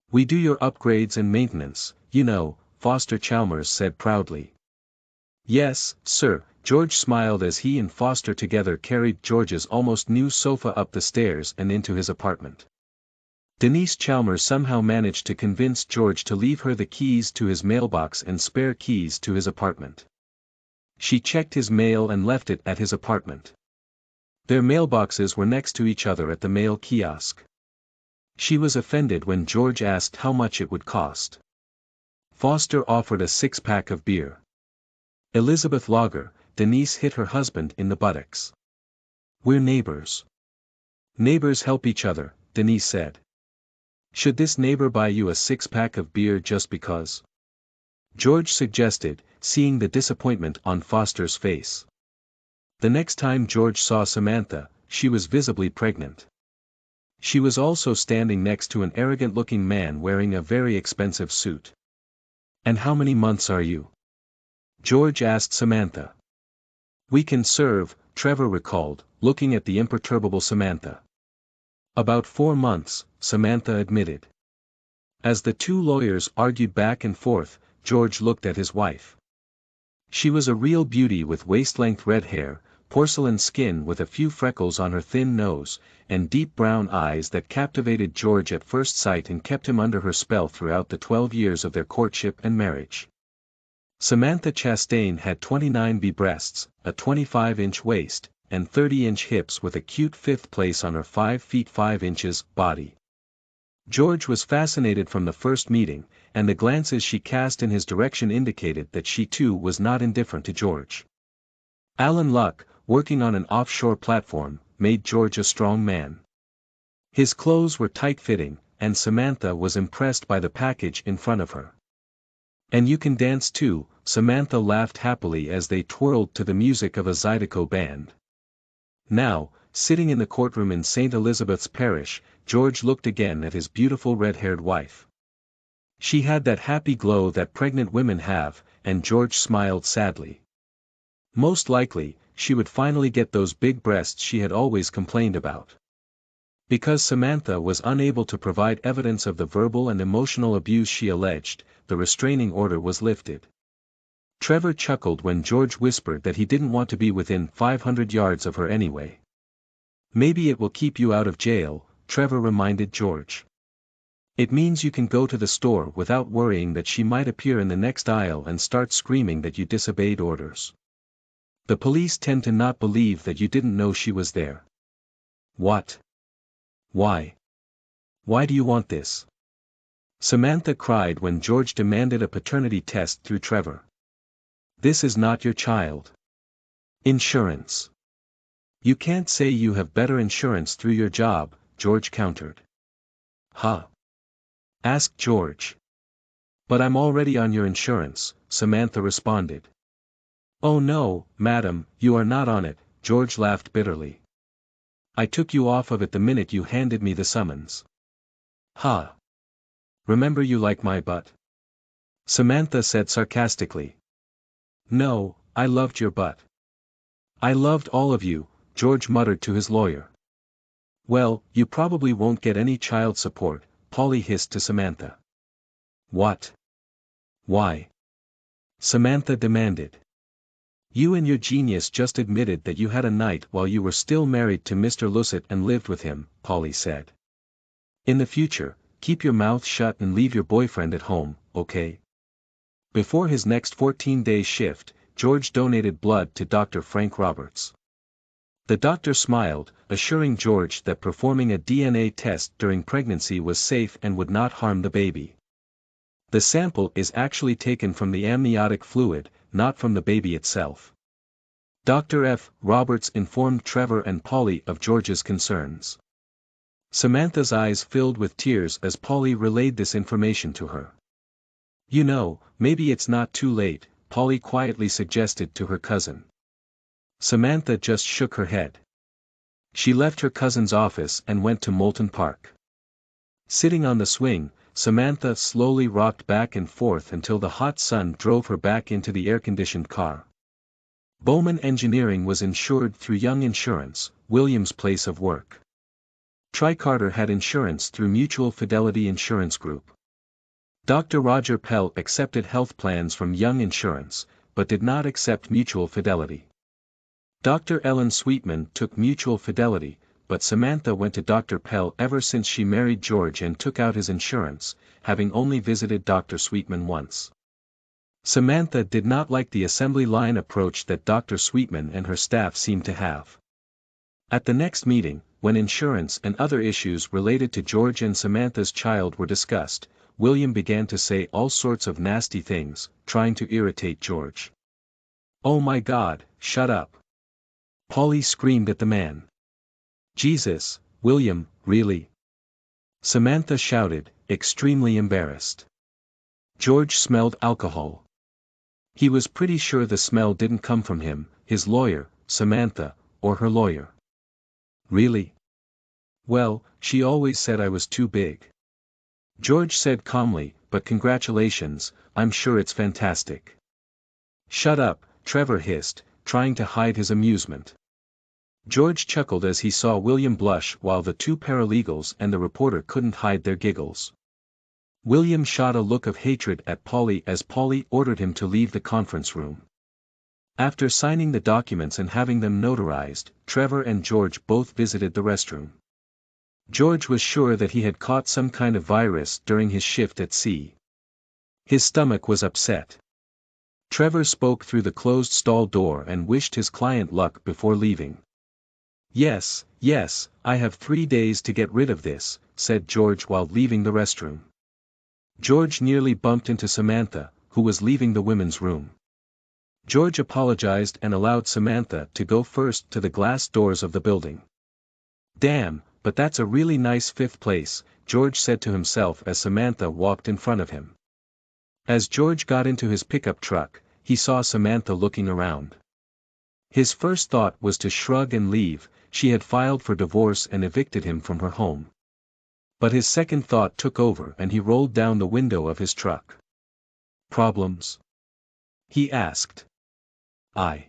"We do your upgrades and maintenance, you know," Foster Chalmers said proudly. "Yes, sir," George smiled as he and Foster together carried George's almost new sofa up the stairs and into his apartment. Denise Chalmers somehow managed to convince George to leave her the keys to his mailbox and spare keys to his apartment. She checked his mail and left it at his apartment. Their mailboxes were next to each other at the mail kiosk. She was offended when George asked how much it would cost. Foster offered a 6-pack of beer. Elizabeth Lager, Denise hit her husband in the buttocks. "We're neighbors. Neighbors help each other," Denise said. "Should this neighbor buy you a 6-pack of beer just because?" George suggested, seeing the disappointment on Foster's face. The next time George saw Samantha, she was visibly pregnant. She was also standing next to an arrogant-looking man wearing a very expensive suit. "And how many months are you?" George asked Samantha. "We can serve," Trevor recalled, looking at the imperturbable Samantha. "About 4 months," Samantha admitted. As the two lawyers argued back and forth, George looked at his wife. She was a real beauty with waist-length red hair, porcelain skin with a few freckles on her thin nose, and deep brown eyes that captivated George at first sight and kept him under her spell throughout the 12 years of their courtship and marriage. Samantha Chastain had 29B breasts, a 25-inch waist, and 30-inch hips with a cute 5th place on her 5 feet 5 inches body. George was fascinated from the first meeting, and the glances she cast in his direction indicated that she too was not indifferent to George. Alan Luck, working on an offshore platform, made George a strong man. His clothes were tight-fitting, and Samantha was impressed by the package in front of her. "And you can dance too," Samantha laughed happily as they twirled to the music of a Zydeco band. Now, sitting in the courtroom in St. Elizabeth's Parish, George looked again at his beautiful red-haired wife. She had that happy glow that pregnant women have, and George smiled sadly. Most likely, she would finally get those big breasts she had always complained about. Because Samantha was unable to provide evidence of the verbal and emotional abuse she alleged, the restraining order was lifted. Trevor chuckled when George whispered that he didn't want to be within 500 yards of her anyway. "Maybe it will keep you out of jail," Trevor reminded George. "It means you can go to the store without worrying that she might appear in the next aisle and start screaming that you disobeyed orders. The police tend to not believe that you didn't know she was there." "What? Why? Why do you want this?" Samantha cried when George demanded a paternity test through Trevor. "This is not your child." "Insurance. You can't say you have better insurance through your job," George countered. "Huh?" asked George. "But I'm already on your insurance," Samantha responded. "Oh no, madam, you are not on it," George laughed bitterly. "I took you off of it the minute you handed me the summons." "Ha! Remember you like my butt?" Samantha said sarcastically. "No, I loved your butt." "I loved all of you," George muttered to his lawyer. "Well, you probably won't get any child support," Polly hissed to Samantha. "What? Why? Samantha demanded. You and your genius just admitted that you had a night while you were still married to Mr. Lusset and lived with him, Polly said. In the future, keep your mouth shut and leave your boyfriend at home, okay? Before his next 14-day shift, George donated blood to Dr. Frank Roberts. The doctor smiled, assuring George that performing a DNA test during pregnancy was safe and would not harm the baby. The sample is actually taken from the amniotic fluid, not from the baby itself. Dr. F. Roberts informed Trevor and Polly of George's concerns. Samantha's eyes filled with tears as Polly relayed this information to her. You know, maybe it's not too late, Polly quietly suggested to her cousin. Samantha just shook her head. She left her cousin's office and went to Moulton Park. Sitting on the swing, Samantha slowly rocked back and forth until the hot sun drove her back into the air-conditioned car. Bowman Engineering was insured through Young Insurance, William's place of work. Tricarter had insurance through Mutual Fidelity Insurance Group. Dr. Roger Pell accepted health plans from Young Insurance, but did not accept Mutual Fidelity. Dr. Ellen Sweetman took Mutual Fidelity, but Samantha went to Dr. Pell ever since she married George and took out his insurance, having only visited Dr. Sweetman once. Samantha did not like the assembly line approach that Dr. Sweetman and her staff seemed to have. At the next meeting, when insurance and other issues related to George and Samantha's child were discussed, William began to say all sorts of nasty things, trying to irritate George. Oh my God, shut up! Polly screamed at the man. Jesus, William, really? Samantha shouted, extremely embarrassed. George smelled alcohol. He was pretty sure the smell didn't come from him, his lawyer, Samantha, or her lawyer. Really? Well, she always said I was too big. George said calmly, but congratulations, I'm sure it's fantastic. Shut up, Trevor hissed, trying to hide his amusement. George chuckled as he saw William blush while the two paralegals and the reporter couldn't hide their giggles. William shot a look of hatred at Polly as Polly ordered him to leave the conference room. After signing the documents and having them notarized, Trevor and George both visited the restroom. George was sure that he had caught some kind of virus during his shift at sea. His stomach was upset. Trevor spoke through the closed stall door and wished his client luck before leaving. Yes, I have 3 days to get rid of this, said George while leaving the restroom. George nearly bumped into Samantha, who was leaving the women's room. George apologized and allowed Samantha to go first to the glass doors of the building. Damn, but that's a really nice fifth place, George said to himself as Samantha walked in front of him. As George got into his pickup truck, he saw Samantha looking around. His first thought was to shrug and leave, she had filed for divorce and evicted him from her home. But his second thought took over and he rolled down the window of his truck. Problems? He asked. I.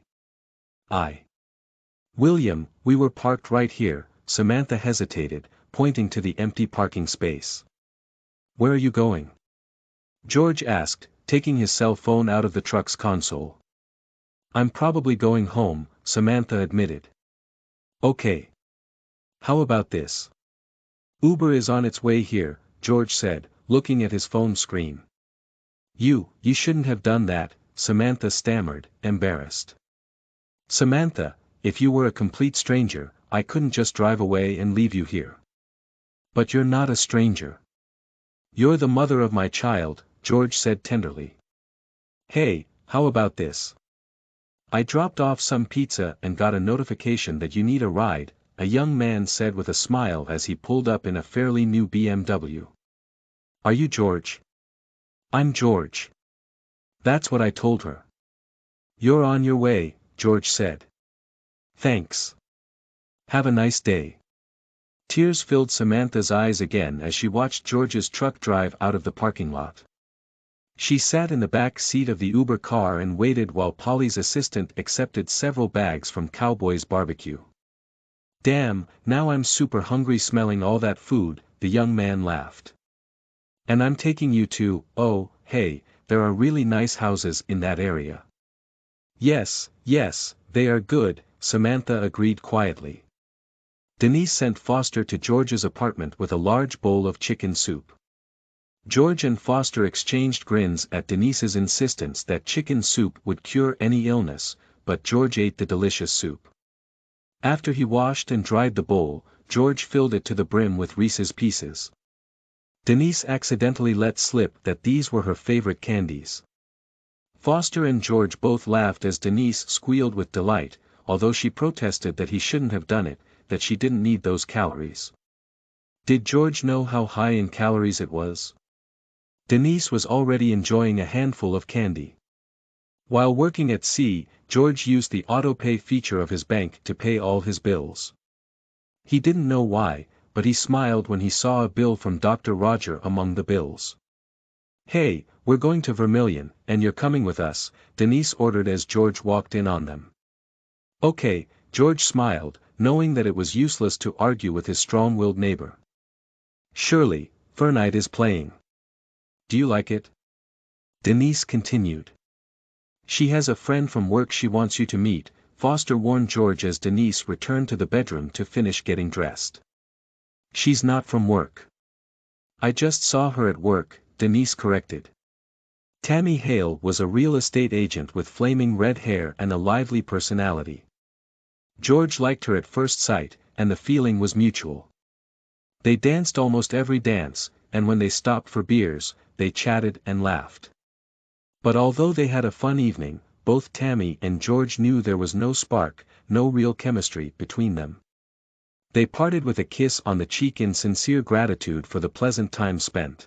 William, we were parked right here, Samantha hesitated, pointing to the empty parking space. Where are you going? George asked, taking his cell phone out of the truck's console. I'm probably going home, Samantha admitted. Okay. How about this? Uber is on its way here, George said, looking at his phone screen. You shouldn't have done that, Samantha stammered, embarrassed. Samantha, if you were a complete stranger, I couldn't just drive away and leave you here. But you're not a stranger. You're the mother of my child, George said tenderly. Hey, how about this? I dropped off some pizza and got a notification that you need a ride, a young man said with a smile as he pulled up in a fairly new BMW. Are you George? I'm George. That's what I told her. You're on your way, George said. Thanks. Have a nice day. Tears filled Samantha's eyes again as she watched George's truck drive out of the parking lot. She sat in the back seat of the Uber car and waited while Polly's assistant accepted several bags from Cowboy's Barbecue. Damn, now I'm super hungry smelling all that food, the young man laughed. And I'm taking you to, oh, hey, there are really nice houses in that area. Yes, yes, they are good, Samantha agreed quietly. Denise sent Foster to George's apartment with a large bowl of chicken soup. George and Foster exchanged grins at Denise's insistence that chicken soup would cure any illness, but George ate the delicious soup. After he washed and dried the bowl, George filled it to the brim with Reese's Pieces. Denise accidentally let slip that these were her favorite candies. Foster and George both laughed as Denise squealed with delight, although she protested that he shouldn't have done it, that she didn't need those calories. Did George know how high in calories it was? Denise was already enjoying a handful of candy. While working at sea, George used the auto-pay feature of his bank to pay all his bills. He didn't know why, but he smiled when he saw a bill from Dr. Roger among the bills. "Hey, we're going to Vermilion, and you're coming with us," Denise ordered as George walked in on them. "Okay," George smiled, knowing that it was useless to argue with his strong-willed neighbor. "Surely, Fernite is playing. Do you like it?" Denise continued. "She has a friend from work she wants you to meet," Foster warned George as Denise returned to the bedroom to finish getting dressed. "She's not from work. I just saw her at work," Denise corrected. Tammy Hale was a real estate agent with flaming red hair and a lively personality. George liked her at first sight, and the feeling was mutual. They danced almost every dance, and when they stopped for beers, they chatted and laughed. But although they had a fun evening, both Tammy and George knew there was no spark, no real chemistry between them. They parted with a kiss on the cheek in sincere gratitude for the pleasant time spent.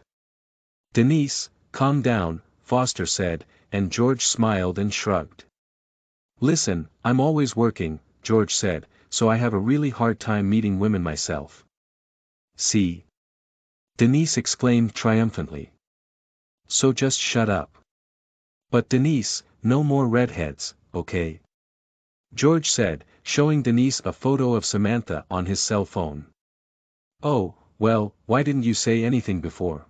"Denise, calm down," Foster said, and George smiled and shrugged. "Listen, I'm always working," George said, "so I have a really hard time meeting women myself." "See?" Denise exclaimed triumphantly. "So just shut up." "But Denise, no more redheads, okay?" George said, showing Denise a photo of Samantha on his cell phone. "Oh, well, why didn't you say anything before?"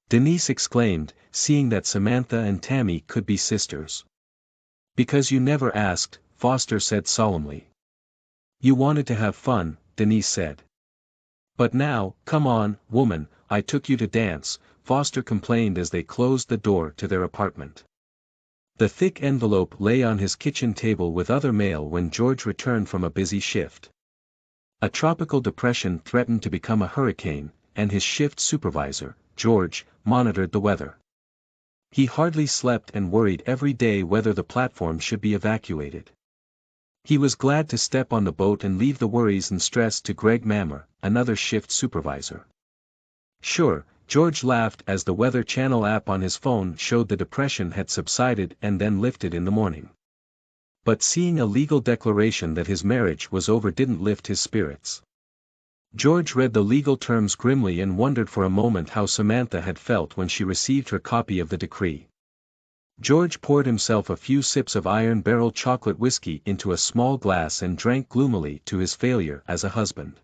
Denise exclaimed, seeing that Samantha and Tammy could be sisters. "Because you never asked," Foster said solemnly. "You wanted to have fun," Denise said. "But now, come on, woman, I took you to dance," Foster complained as they closed the door to their apartment. The thick envelope lay on his kitchen table with other mail when George returned from a busy shift. A tropical depression threatened to become a hurricane, and his shift supervisor, George, monitored the weather. He hardly slept and worried every day whether the platform should be evacuated. He was glad to step on the boat and leave the worries and stress to Greg Mammer, another shift supervisor. Sure, George laughed as the Weather Channel app on his phone showed the depression had subsided and then lifted in the morning. But seeing a legal declaration that his marriage was over didn't lift his spirits. George read the legal terms grimly and wondered for a moment how Samantha had felt when she received her copy of the decree. George poured himself a few sips of Iron Barrel chocolate whiskey into a small glass and drank gloomily to his failure as a husband.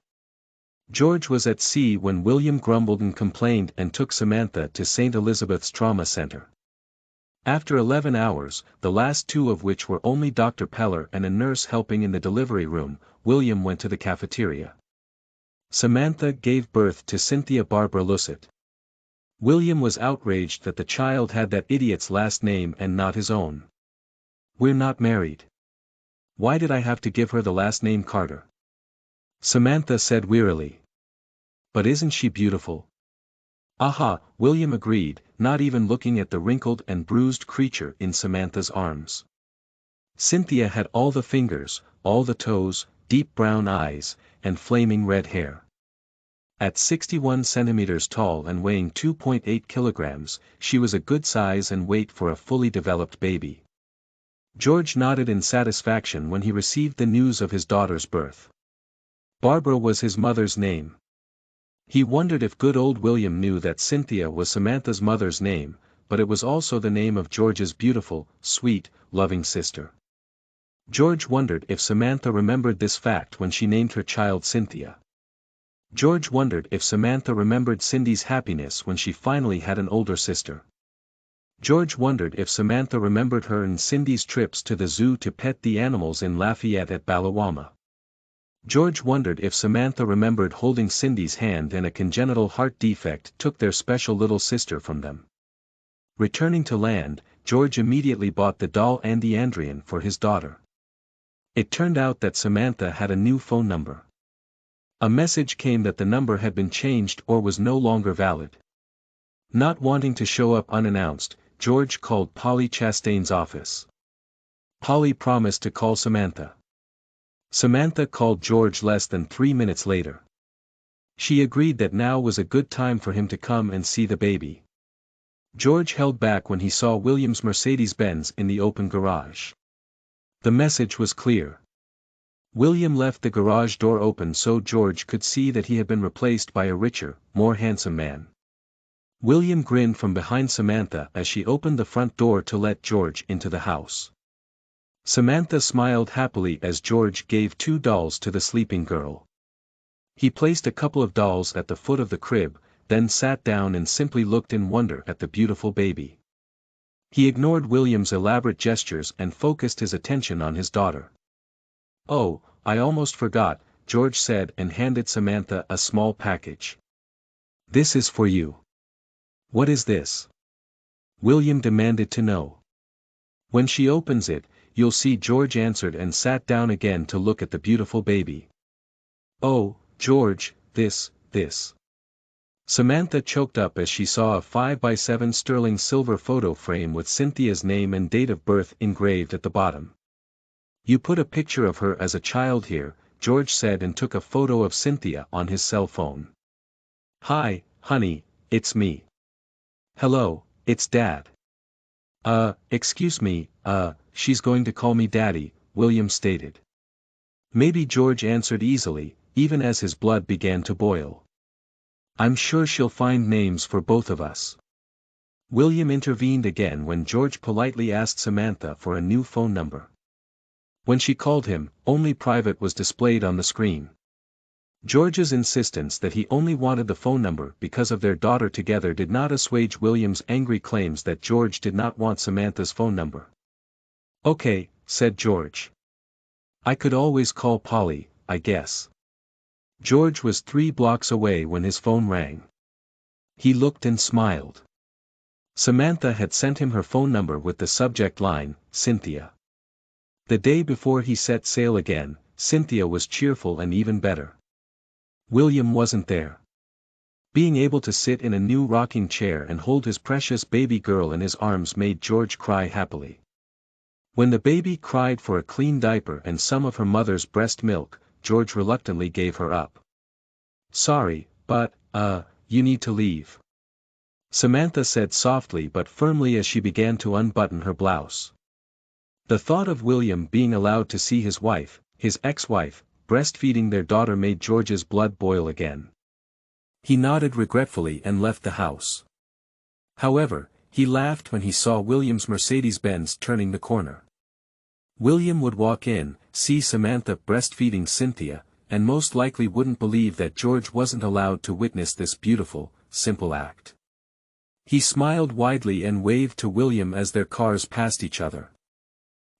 George was at sea when William grumbled and complained and took Samantha to St. Elizabeth's Trauma Center. After 11 hours, the last 2 of which were only Dr. Peller and a nurse helping in the delivery room, William went to the cafeteria. Samantha gave birth to Cynthia Barbara Lussett. William was outraged that the child had that idiot's last name and not his own. "We're not married. Why did I have to give her the last name Carter?" Samantha said wearily. "But isn't she beautiful?" "Aha," William agreed, not even looking at the wrinkled and bruised creature in Samantha's arms. Cynthia had all the fingers, all the toes, deep brown eyes, and flaming red hair. At 61 centimeters tall and weighing 2.8 kilograms, she was a good size and weight for a fully developed baby. George nodded in satisfaction when he received the news of his daughter's birth. Barbara was his mother's name. He wondered if good old William knew that Cynthia was Samantha's mother's name, but it was also the name of George's beautiful, sweet, loving sister. George wondered if Samantha remembered this fact when she named her child Cynthia. George wondered if Samantha remembered Cindy's happiness when she finally had an older sister. George wondered if Samantha remembered her and Cindy's trips to the zoo to pet the animals in Lafayette at Ballawama. George wondered if Samantha remembered holding Cindy's hand and a congenital heart defect took their special little sister from them. Returning to land, George immediately bought the doll Andy Andrian for his daughter. It turned out that Samantha had a new phone number. A message came that the number had been changed or was no longer valid. Not wanting to show up unannounced, George called Polly Chastain's office. Polly promised to call Samantha. Samantha called George less than 3 minutes later. She agreed that now was a good time for him to come and see the baby. George held back when he saw William's Mercedes-Benz in the open garage. The message was clear. William left the garage door open so George could see that he had been replaced by a richer, more handsome man. William grinned from behind Samantha as she opened the front door to let George into the house. Samantha smiled happily as George gave 2 dolls to the sleeping girl. He placed a couple of dolls at the foot of the crib, then sat down and simply looked in wonder at the beautiful baby. He ignored William's elaborate gestures and focused his attention on his daughter. "Oh, I almost forgot," George said and handed Samantha a small package. "This is for you." "What is this?" William demanded to know. "When she opens it, you'll see," George answered and sat down again to look at the beautiful baby. "Oh, George, this. Samantha choked up as she saw a 5x7 sterling silver photo frame with Cynthia's name and date of birth engraved at the bottom. "You put a picture of her as a child here," George said and took a photo of Cynthia on his cell phone. "Hi, honey, it's me." "Hello, it's Dad." Excuse me, she's going to call me Daddy," William stated. "Maybe," George answered easily, even as his blood began to boil. "I'm sure she'll find names for both of us." William intervened again when George politely asked Samantha for a new phone number. When she called him, only private was displayed on the screen. George's insistence that he only wanted the phone number because of their daughter together did not assuage William's angry claims that George did not want Samantha's phone number. "Okay," said George. "I could always call Polly, I guess." George was 3 blocks away when his phone rang. He looked and smiled. Samantha had sent him her phone number with the subject line, Cynthia. The day before he set sail again, Cynthia was cheerful and even better. William wasn't there. Being able to sit in a new rocking chair and hold his precious baby girl in his arms made George cry happily. When the baby cried for a clean diaper and some of her mother's breast milk, George reluctantly gave her up. "Sorry, but, you need to leave," Samantha said softly but firmly as she began to unbutton her blouse. The thought of William being allowed to see his wife, his ex-wife, breastfeeding their daughter made George's blood boil again. He nodded regretfully and left the house. However, he laughed when he saw William's Mercedes-Benz turning the corner. William would walk in, see Samantha breastfeeding Cynthia, and most likely wouldn't believe that George wasn't allowed to witness this beautiful, simple act. He smiled widely and waved to William as their cars passed each other.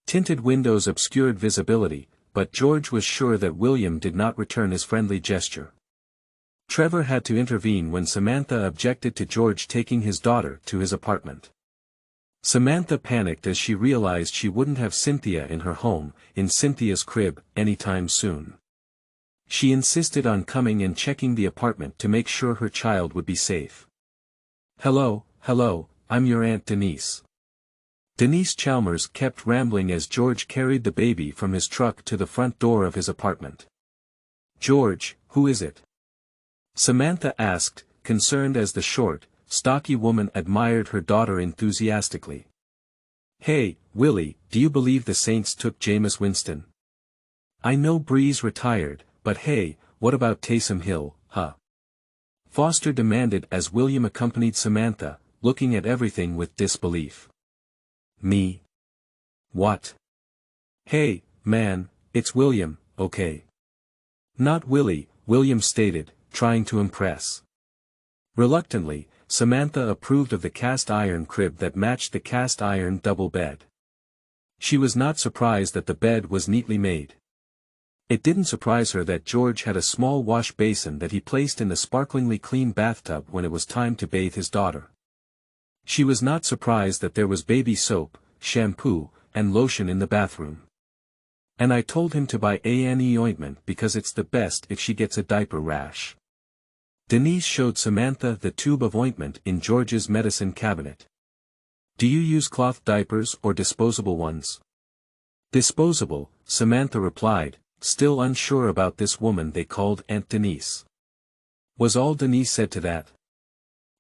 Tinted windows obscured visibility, but George was sure that William did not return his friendly gesture. Trevor had to intervene when Samantha objected to George taking his daughter to his apartment. Samantha panicked as she realized she wouldn't have Cynthia in her home, in Cynthia's crib, anytime soon. She insisted on coming and checking the apartment to make sure her child would be safe. Hello, I'm your Aunt Denise." Denise Chalmers kept rambling as George carried the baby from his truck to the front door of his apartment. "George, who is it?" Samantha asked, concerned as the short, stocky woman admired her daughter enthusiastically. "Hey, Willie, do you believe the Saints took Jameis Winston? I know Breeze retired, but hey, what about Taysom Hill, huh?" Foster demanded as William accompanied Samantha, looking at everything with disbelief. "Me? What? Hey, man, it's William, okay?" "Not Willie," William stated, trying to impress. Reluctantly, Samantha approved of the cast-iron crib that matched the cast-iron double bed. She was not surprised that the bed was neatly made. It didn't surprise her that George had a small wash basin that he placed in the sparklingly clean bathtub when it was time to bathe his daughter. She was not surprised that there was baby soap, shampoo, and lotion in the bathroom. And I told him to buy A&E ointment because it's the best if she gets a diaper rash. Denise showed Samantha the tube of ointment in George's medicine cabinet. Do you use cloth diapers or disposable ones? Disposable, Samantha replied, still unsure about this woman they called Aunt Denise. Was all Denise said to that.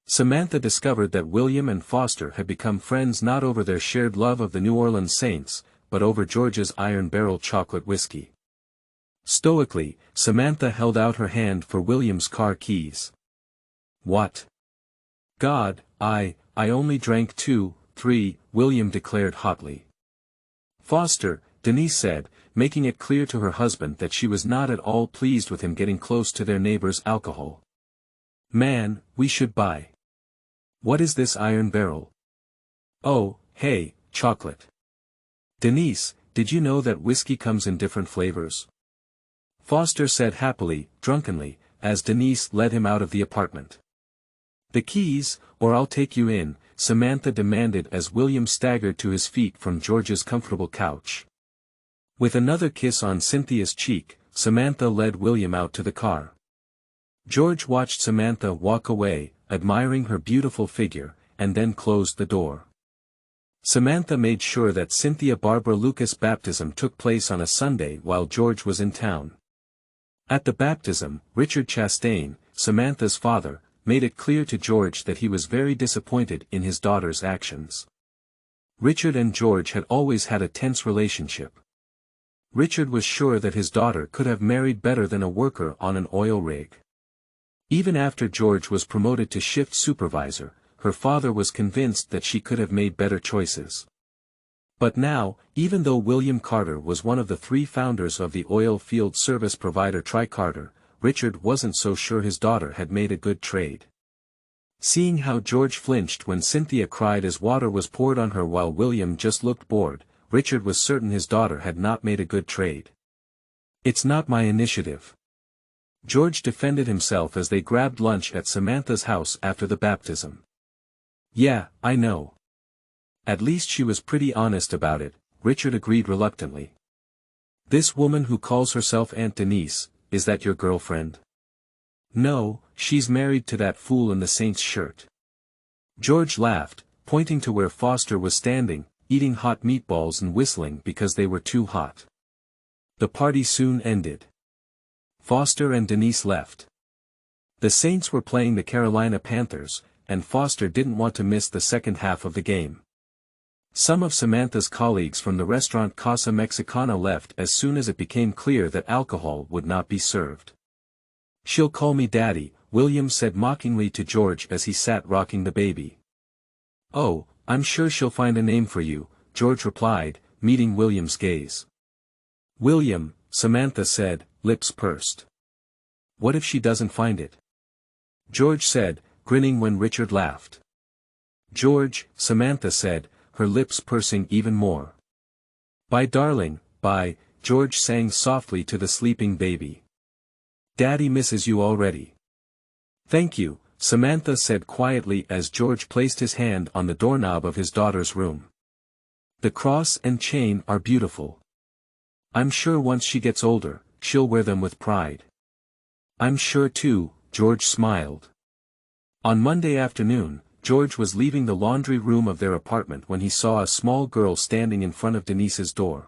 Samantha discovered that William and Foster had become friends not over their shared love of the New Orleans Saints, but over George's Iron Barrel chocolate whiskey. Stoically, Samantha held out her hand for William's car keys. What? God, I only drank 2, 3, William declared hotly. Foster, Denise said, making it clear to her husband that she was not at all pleased with him getting close to their neighbor's alcohol. Man, we should buy. What is this Iron Barrel? Oh, hey, chocolate. Denise, did you know that whiskey comes in different flavors? Foster said happily, drunkenly, as Denise led him out of the apartment. The keys, or I'll take you in, Samantha demanded as William staggered to his feet from George's comfortable couch. With another kiss on Cynthia's cheek, Samantha led William out to the car. George watched Samantha walk away, admiring her beautiful figure, and then closed the door. Samantha made sure that Cynthia Barbara Lucas' baptism took place on a Sunday while George was in town. At the baptism, Richard Chastain, Samantha's father, made it clear to George that he was very disappointed in his daughter's actions. Richard and George had always had a tense relationship. Richard was sure that his daughter could have married better than a worker on an oil rig. Even after George was promoted to shift supervisor, her father was convinced that she could have made better choices. But now, even though William Carter was one of the 3 founders of the oil field service provider Tri-Carter, Richard wasn't so sure his daughter had made a good trade. Seeing how George flinched when Cynthia cried as water was poured on her while William just looked bored, Richard was certain his daughter had not made a good trade. It's not my initiative. George defended himself as they grabbed lunch at Samantha's house after the baptism. Yeah, I know. At least she was pretty honest about it, Richard agreed reluctantly. This woman who calls herself Aunt Denise, is that your girlfriend? No, she's married to that fool in the Saints shirt. George laughed, pointing to where Foster was standing, eating hot meatballs and whistling because they were too hot. The party soon ended. Foster and Denise left. The Saints were playing the Carolina Panthers, and Foster didn't want to miss the second half of the game. Some of Samantha's colleagues from the restaurant Casa Mexicana left as soon as it became clear that alcohol would not be served. She'll call me Daddy, William said mockingly to George as he sat rocking the baby. Oh, I'm sure she'll find a name for you, George replied, meeting William's gaze. William, Samantha said, lips pursed. What if she doesn't find it? George said, grinning when Richard laughed. George, Samantha said, her lips pursing even more. Bye darling, bye, George sang softly to the sleeping baby. Daddy misses you already. Thank you, Samantha said quietly as George placed his hand on the doorknob of his daughter's room. The cross and chain are beautiful. I'm sure once she gets older, she'll wear them with pride. I'm sure too, George smiled. On Monday afternoon, George was leaving the laundry room of their apartment when he saw a small girl standing in front of Denise's door.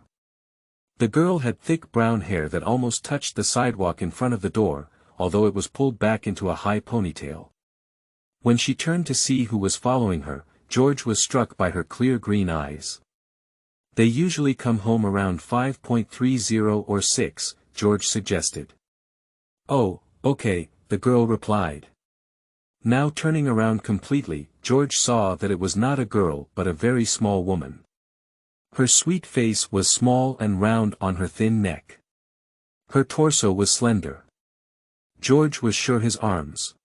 The girl had thick brown hair that almost touched the sidewalk in front of the door, although it was pulled back into a high ponytail. When she turned to see who was following her, George was struck by her clear green eyes. They usually come home around 5:30 or 6, George suggested. Oh, okay, the girl replied. Now turning around completely, George saw that it was not a girl but a very small woman. Her sweet face was small and round on her thin neck. Her torso was slender. George was sure his arms